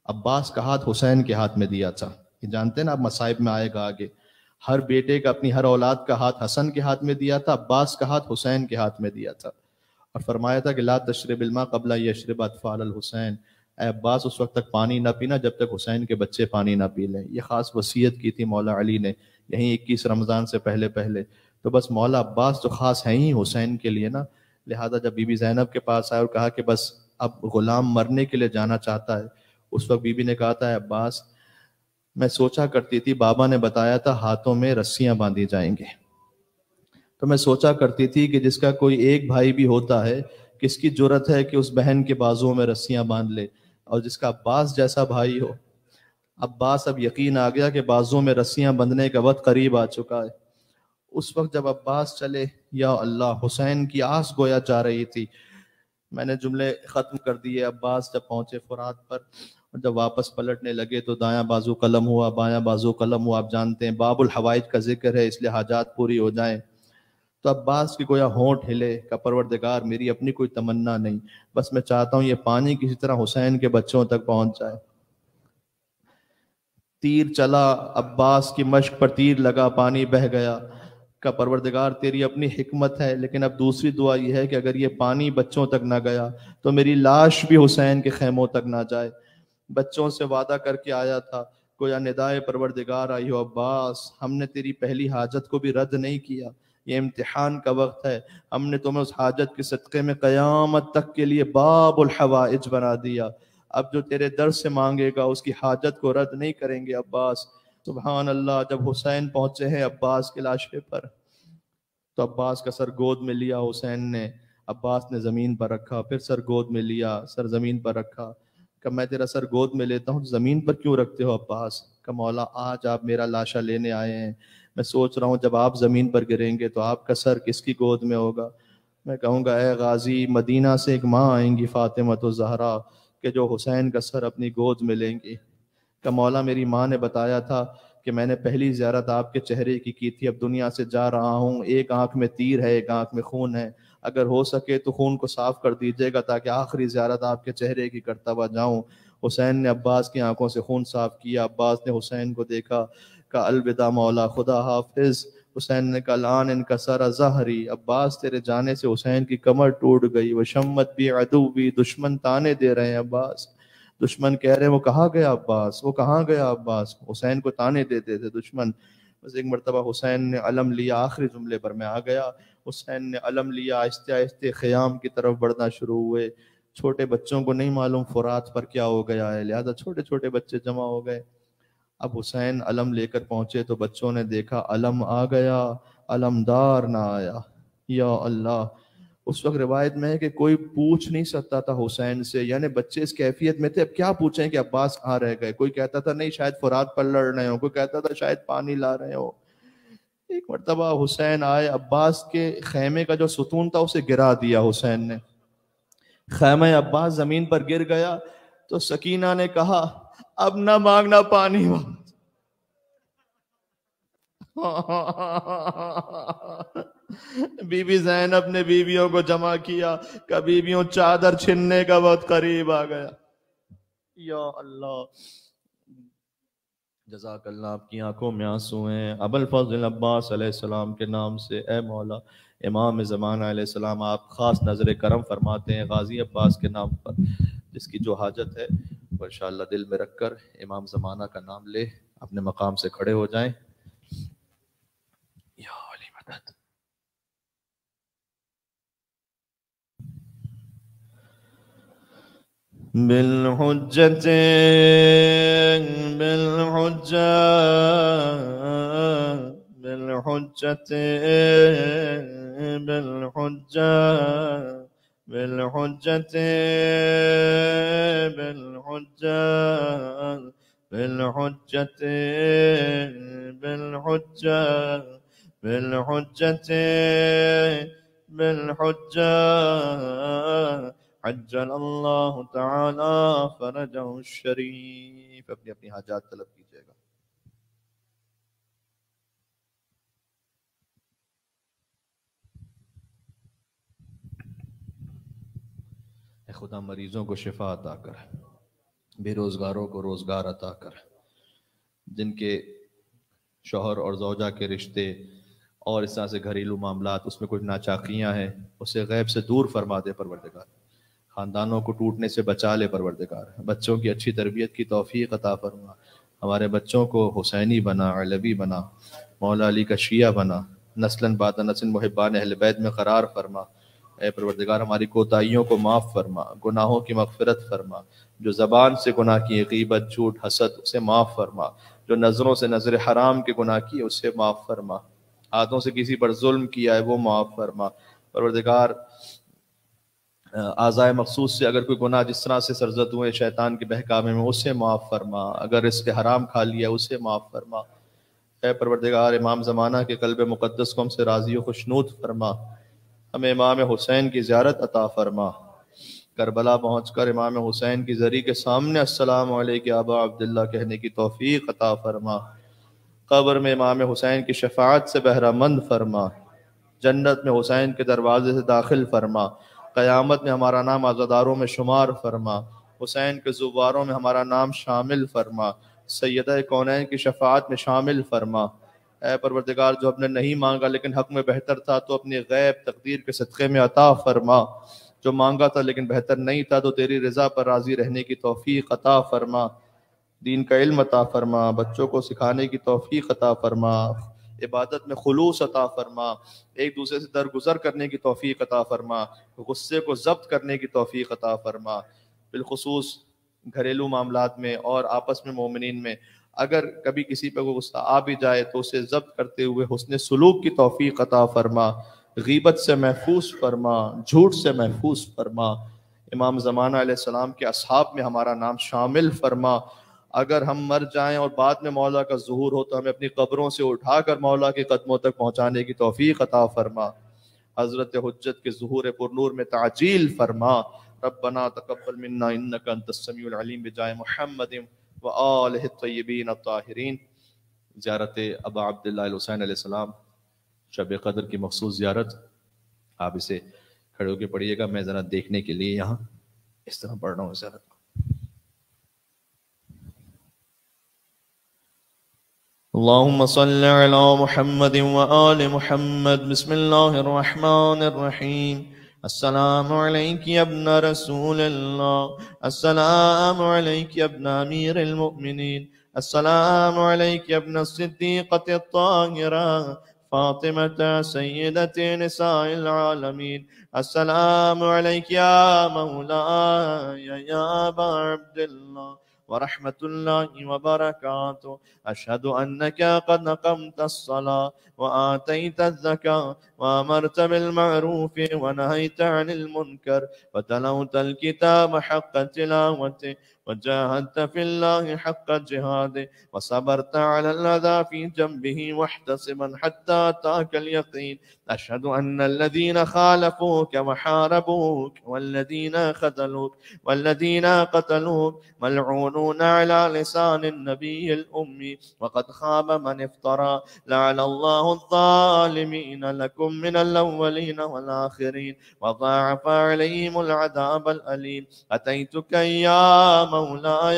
عباس کا ہاتھ حسین کے ہاتھ میں دیا تھا. یہ جانتے ہیں نا آپ, مصائب میں آئے گا آگے. ہر بیٹے کا, اپنی ہر اولاد کا ہاتھ حسن کے ہاتھ میں دیا تھا, عباس کا ہاتھ حسین کے ہاتھ میں دیا تھا, اور فرمایا تھا کہ لا تشرب الماء قبل یشرب اطفال الحسین. اے عباس, اس وقت تک پانی نہ پینا جب تک حسین کے بچے پانی نہ پی لیں. یہ خاص وصیت کی تھی مولا علی نے یہیں 21 رمضان سے پہلے. تو بس مولا عباس تو خاص ہیں ہی حسین کے لیے نا. لہذا جب بی بی زینب کے پاس آئے اور کہا کہ بس اب غلام مرنے کے لیے جانا چاہتا ہے, اس وقت بی بی نے کہا تھا, عباس میں سوچا کرتی تھی, بابا نے بتایا تھا ہاتھوں میں رسیاں باندھی جائیں گے, تو میں سوچا کرتی تھی کہ جس کا کوئی ایک بھائی بھی ہوتا ہے, کس کی جرت ہے کہ اس بہن کے بازوؤں میں رسیاں باندھ لے, اور جس کا عباس جیسا بھائی ہو. عباس اب یقین آ گیا کہ بازوؤں میں رسیاں بندھنے کا وقت قریب آ چکا ہے. اس وقت جب عباس چلے, یا اللہ, حسین کی آس گویا جا رہی تھی. میں نے جملے ختم کر دیے. عباس جب پہنچے فرات پر, اور جب واپس پلٹنے لگے تو دایاں بازو قلم ہوا, بایاں بازو قلم ہوا. آپ جانتے ہیں باب الحوائج کا ذکر ہے, اس لیے حاجات پوری ہو جائیں. تو عباس کی گویا ہونٹ ہلے کہ پروردگار, میری اپنی کوئی تمنا نہیں, بس میں چاہتا ہوں یہ پانی کسی طرح حسین کے بچوں تک پہنچ جائے. تیر چلا, عباس کی مشق پر تیر لگا, پانی بہہ گیا. کا پروردگار تیری اپنی حکمت ہے, لیکن اب دوسری دعا یہ ہے کہ اگر یہ پانی بچوں تک نہ گیا تو میری لاش بھی حسین کے خیموں تک نہ جائے. بچوں سے وعدہ کر کے آیا تھا, گویا ندائے پروردگار آئی ہو. عباس, ہم نے تیری پہلی حاجت کو بھی رد نہیں کیا, یہ امتحان کا وقت ہے, ہم نے تمہیں اس حاجت کے صدقے میں قیامت تک کے لیے باب الحوائج بنا دیا. اب جو تیرے در سے مانگے گا اس کی حاجت کو رد نہیں کریں گے. عباس, سبحان اللہ, جب حسین پہنچے ہیں عباس کے لاشے پر, تو عباس کا سر گود میں لیا حسین نے. عباس نے زمین پر رکھا, پھر سر گود میں لیا, سر زمین پر رکھا. کہ میں تیرا سر گود میں لیتا ہوں, زمین پر کیوں رکھتے ہو عباس؟ کہ مولا, آج آپ میرا لاشا لینے آئے ہیں, میں سوچ رہا ہوں جب آپ زمین پر گریں گے تو آپ کا سر کس کی گود میں ہوگا. میں کہوں گا اے غازی, مدینہ سے ایک ماں آئیں گی فاطمہ الزہرا, کہ جو حسین کا سر اپنی گود میں لیں گی۔ کہ مولا میری ماں نے بتایا تھا کہ میں نے پہلی زیارت آپ کے چہرے کی تھی، اب دنیا سے جا رہا ہوں، ایک آنکھ میں تیر ہے، ایک آنکھ میں خون ہے، اگر ہو سکے تو خون کو صاف کر دیجیے گا تاکہ آخری زیارت آپ کے چہرے کی کرتا ہوا جاؤں۔ حسین نے عباس کی آنکھوں سے خون صاف کیا، عباس نے حسین کو دیکھا، کہا الوداع مولا، خدا حافظ۔ حسین نے کہا الان انکسر ظہری، عباس تیرے جانے سے حسین کی کمر ٹوٹ گئی، وہ شمت بھی عدو بھی، دشمن تانے دے رہے ہیں عباس، دشمن کہہ رہے ہیں وہ کہاں گیا عباس، وہ کہاں گیا عباس، حسین کو تانے دیتے تھے دشمن۔ بس ایک مرتبہ حسین نے علم لیا، آخری جملے پر میں آ گیا، حسین نے علم لیا، آہستہ آہستہ خیام کی طرف بڑھنا شروع ہوئے۔ چھوٹے بچوں کو نہیں معلوم فرات پر کیا ہو گیا ہے، لہذا چھوٹے چھوٹے بچے جمع ہو گئے۔ اب حسین علم لے کر پہنچے تو بچوں نے دیکھا علم آ گیا، علمدار نہ آیا، یا اللہ۔ اس وقت روایت میں ہے کہ کوئی پوچھ نہیں سکتا تھا حسین سے، یعنی بچے اس کیفیت میں تھے اب کیا پوچھیں کہ عباس کہاں رہ گئے، کوئی کہتا تھا نہیں شاید فرات پر لڑ رہے ہو، کوئی کہتا تھا شاید پانی لا رہے ہو۔ ایک مرتبہ حسین آئے، عباس کے خیمے کا جو ستون تھا اسے گرا دیا حسین نے، خیمہ عباس زمین پر گر گیا تو سکینہ نے کہا اب نہ مانگنا پانی بی بی زینب نے بیویوں کو جمع کیا کہ بیویوں چادر چھننے کا بہت قریب آ گیا۔ یا اللہ، جزاک اللہ، آپ کی آنکھوں میں آنسو ہیں ابو الفضل عباس علیہ السلام کے نام سے، اے مولا امام زمانہ علیہ السلام آپ خاص نظر کرم فرماتے ہیں غازی عباس کے نام پر، جس کی جو حاجت ہے وہ انشاءاللہ دل میں رکھ کر امام زمانہ کا نام لے اپنے مقام سے کھڑے ہو جائیں۔ یا علی مدد۔ بالحجت بالحجہ بالحجت بالحجہ بالحجت بالحجہ بالحجت بالحجہ بالحجت بالحجہ عجل اللہ تعالی فرجہ الشریف۔ اپنی اپنی حاجات طلب کیجیے گا۔ اے خدا مریضوں کو شفا عطا کر، بے روزگاروں کو روزگار عطا کر، جن کے شوہر اور زوجہ کے رشتے اور اس طرح سے گھریلو معاملات اس میں کچھ ناچاقیاں ہیں اسے غیب سے دور فرما دے پروردگار، خاندانوں کو ٹوٹنے سے بچا لے پروردگار، بچوں کی اچھی تربیت کی توفیق عطا فرما، ہمارے بچوں کو حسینی بنا، علوی بنا، مولا علی کا شیعہ بنا، نسلاً بعد نسل محبان اہل بیت میں قرار فرما۔ اے پروردگار ہماری کوتاہیوں کو معاف فرما، گناہوں کی مغفرت فرما، جو زبان سے گناہ کی غیبت جھوٹ حسد اسے معاف فرما، جو نظروں سے نظر حرام کے گناہ کی اسے معاف فرما، ہاتھوں سے کسی پر ظلم کیا ہے وہ معاف فرما۔ پروردگار اعضائے مخصوص سے اگر کوئی گناہ جس طرح سے سرزد ہوئے شیطان کے بہکامے میں اسے معاف فرما، اگر اس کے حرام کھا لیا اسے معاف فرما۔ اے پروردگار امام زمانہ کے قلب مقدس کو ہم سے راضی و خوشنود فرما، ہمیں امام حسین کی زیارت عطا فرما، کربلا پہنچ کر امام حسین کی زری کے سامنے السلام علیک ابا عبداللہ کہنے کی توفیق عطا فرما، قبر میں امام حسین کی شفاعت سے بہرہ مند فرما، جنت میں حسین کے دروازے سے داخل فرما، قیامت میں ہمارا نام عزاداروں میں شمار فرما، حسین کے زواروں میں ہمارا نام شامل فرما، سیدہ کونین کی شفاعت میں شامل فرما۔ اے پروردگار جو ہم نے نہیں مانگا لیکن حق میں بہتر تھا تو اپنی غیب تقدیر کے صدقے میں عطا فرما، جو مانگا تھا لیکن بہتر نہیں تھا تو تیری رضا پر راضی رہنے کی توفیق عطا فرما، دین کا علم عطا فرما، بچوں کو سکھانے کی توفیق عطا فرما، عبادت میں خلوص عطا فرما، ایک دوسرے سے درگزر کرنے کی توفیق عطا فرما، غصے کو ضبط کرنے کی توفیق عطا فرما، بالخصوص گھریلو معاملات میں اور آپس میں مومنین میں اگر کبھی کسی پہ کوئی غصہ آ بھی جائے تو اسے ضبط کرتے ہوئے حسن سلوک کی توفیق عطا فرما، غیبت سے محفوظ فرما، جھوٹ سے محفوظ فرما، امام زمانہ علیہ السلام کے اصحاب میں ہمارا نام شامل فرما، اگر ہم مر جائیں اور بعد میں مولا کا ظہور ہو تو ہمیں اپنی قبروں سے اٹھا کر مولا کے قدموں تک پہنچانے کی توفیق عطا فرما، حضرت حجت کے ظہور پر نور میں تعجیل فرما، ربنا تقبل منا انك انت السميع العليم بجاه محمد وآلہ الطیبین الطاہرین۔ زیارت ابا عبداللہ الحسین علیہ السلام شب قدر کی مخصوص زیارت، آپ اسے کھڑے ہو کے پڑھیے گا، میں ذرا دیکھنے کے لیے یہاں اس طرح پڑھ رہا ہوں زیارت کو۔ اللهم صل على محمد وآل محمد، بسم الله الرحمن الرحيم۔ السلام عليك يا ابن رسول الله، السلام عليك يا ابن أمير المؤمنين، السلام عليك يا ابن الصديقة الطاهرة فاطمة سيدة نساء العالمين، السلام عليك يا مولاي يا أبا عبد الله ورحمة الله وبركاته، أشهد أنك قد أقمت الصلاة وآتيت الزكاة وأمرت بالمعروف ونهيت عن المنكر وتلوت الكتاب حق تلاوته وجاهدت في الله حق جهاده وصبرت على الأذى في جنبه محتسبا حتى أتاك اليقين، أشهد أن الذين خالفوك وحاربوك والذين خذلوك والذين قتلوك ملعونون على لسان النبي الأمي، وقد خاب من افترى، لعن الله الظالمين لكم من الأولين والآخرين وضاعف عليهم العذاب الأليم، أتيتك يا مولاي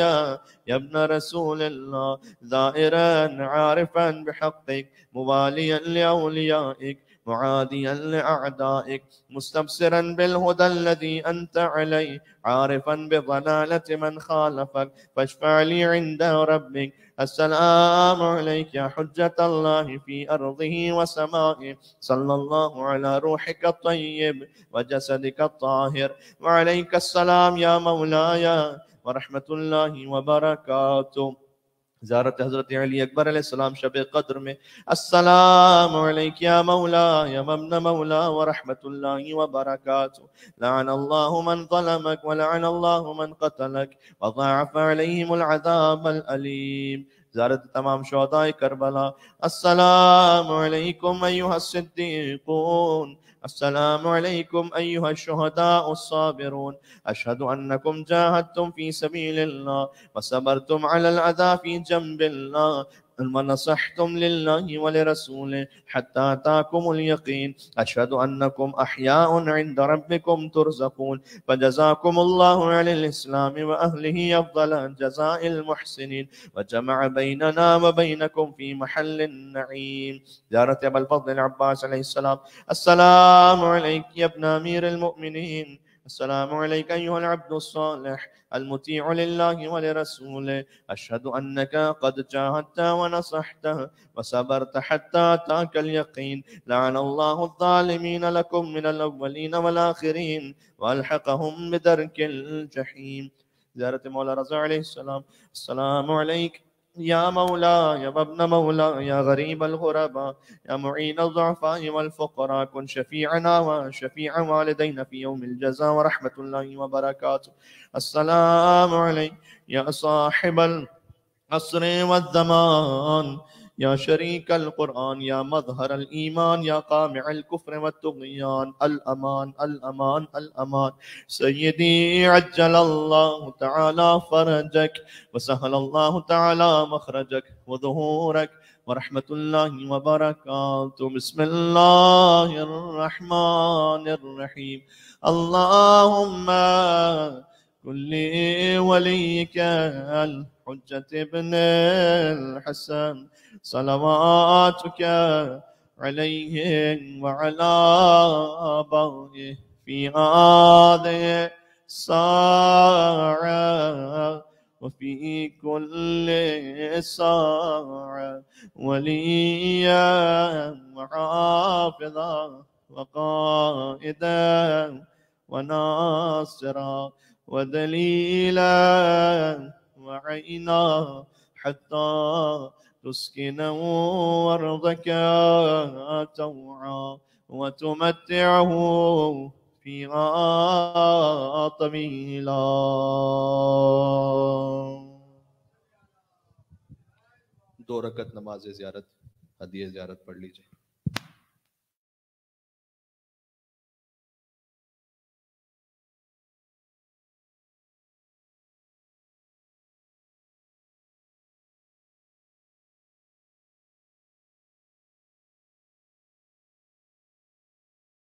يا ابن رسول الله زائرا عارفا بحقك مواليا لأوليائك معاديا لأعدائك مستبصرا بالهدى الذي أنت عليه عارفا بضلالة من خالفك، فاشفع لي عند ربك، السلام عليك يا حجة الله في أرضه وسمائه، صلى الله على روحك الطيب وجسدك الطاهر، وعليك السلام يا مولاي ورحمة الله وبركاته۔ زیارت حضرت علی اکبر علیہ السلام شب قدر میں، السلام علیک یا مولا یا ابن مولا ورحمت اللہ وبرکاتہ، لعن اللہ من ظلمک ولعن اللہ من قتلک وضاعف علیہم العذاب العلیم۔ زیارت تمام شہداء کربلا، السلام علیکم ایہا الصدیقون، السلام علیکم ایہا الشہداء الصابرون، اشہد انکم جاہدتم فی سبیل اللہ وصبرتم علی العذاب فی جنب اللہ ونصحتم للہ ولرسولہ حتی آتاکم الیقین، اشہد انکم احیاء عند ربکم ترزقون، فجزاکم اللہ علی الاسلام واہلہ افضل جزاء المحسنین وجمع بیننا وبینکم فی محل النعیم۔ زیارت ابا الفضل العباس علیہ السلام، السلام علیک یا ابن امیر المؤمنین، السلام علیک ایہا العبد الصالح المطیع للہ ولرسولہ، اشہد انک قد جاہدت ونصحت وصبرت حتی آتاک الیقین، لعن اللہ الظالمین لکم من الاولین والآخرین والحقہم بدرک الجحیم۔ زیارت مولا رضا علیہ السلام، السلام علیک یا مولا یا ابن مولا یا غریب الغرباء یا معین الضعفاء والفقراء، کن شفیعنا وشفیع والدین فی یوم الجزاء ورحمت اللہ وبرکاتہ۔ السلام علیک یا صاحب العصر والزمان یا شریک القرآن یا مظہر الایمان یا قامع الكفر والطغیان، الامان الامان الامان، سیدی عجل اللہ تعالی فرجک وسہل اللہ تعالی مخرجک وظہورک ورحمت اللہ وبرکاتہ۔ بسم اللہ الرحمن الرحیم، اللہم کل ولیک الحجة ابن الحسن صلواتك عليه وعلى آبائه في هذه الساعة وفي كل ساعة وليا وحافظا وقائدا وناصرا ودليلا وعينا حتى تسكنه أرضك توعا وتمتعه فيها طويلا۔ دو رکعت نماز زیارت، ہدیہ زیارت پڑھ لیجئے۔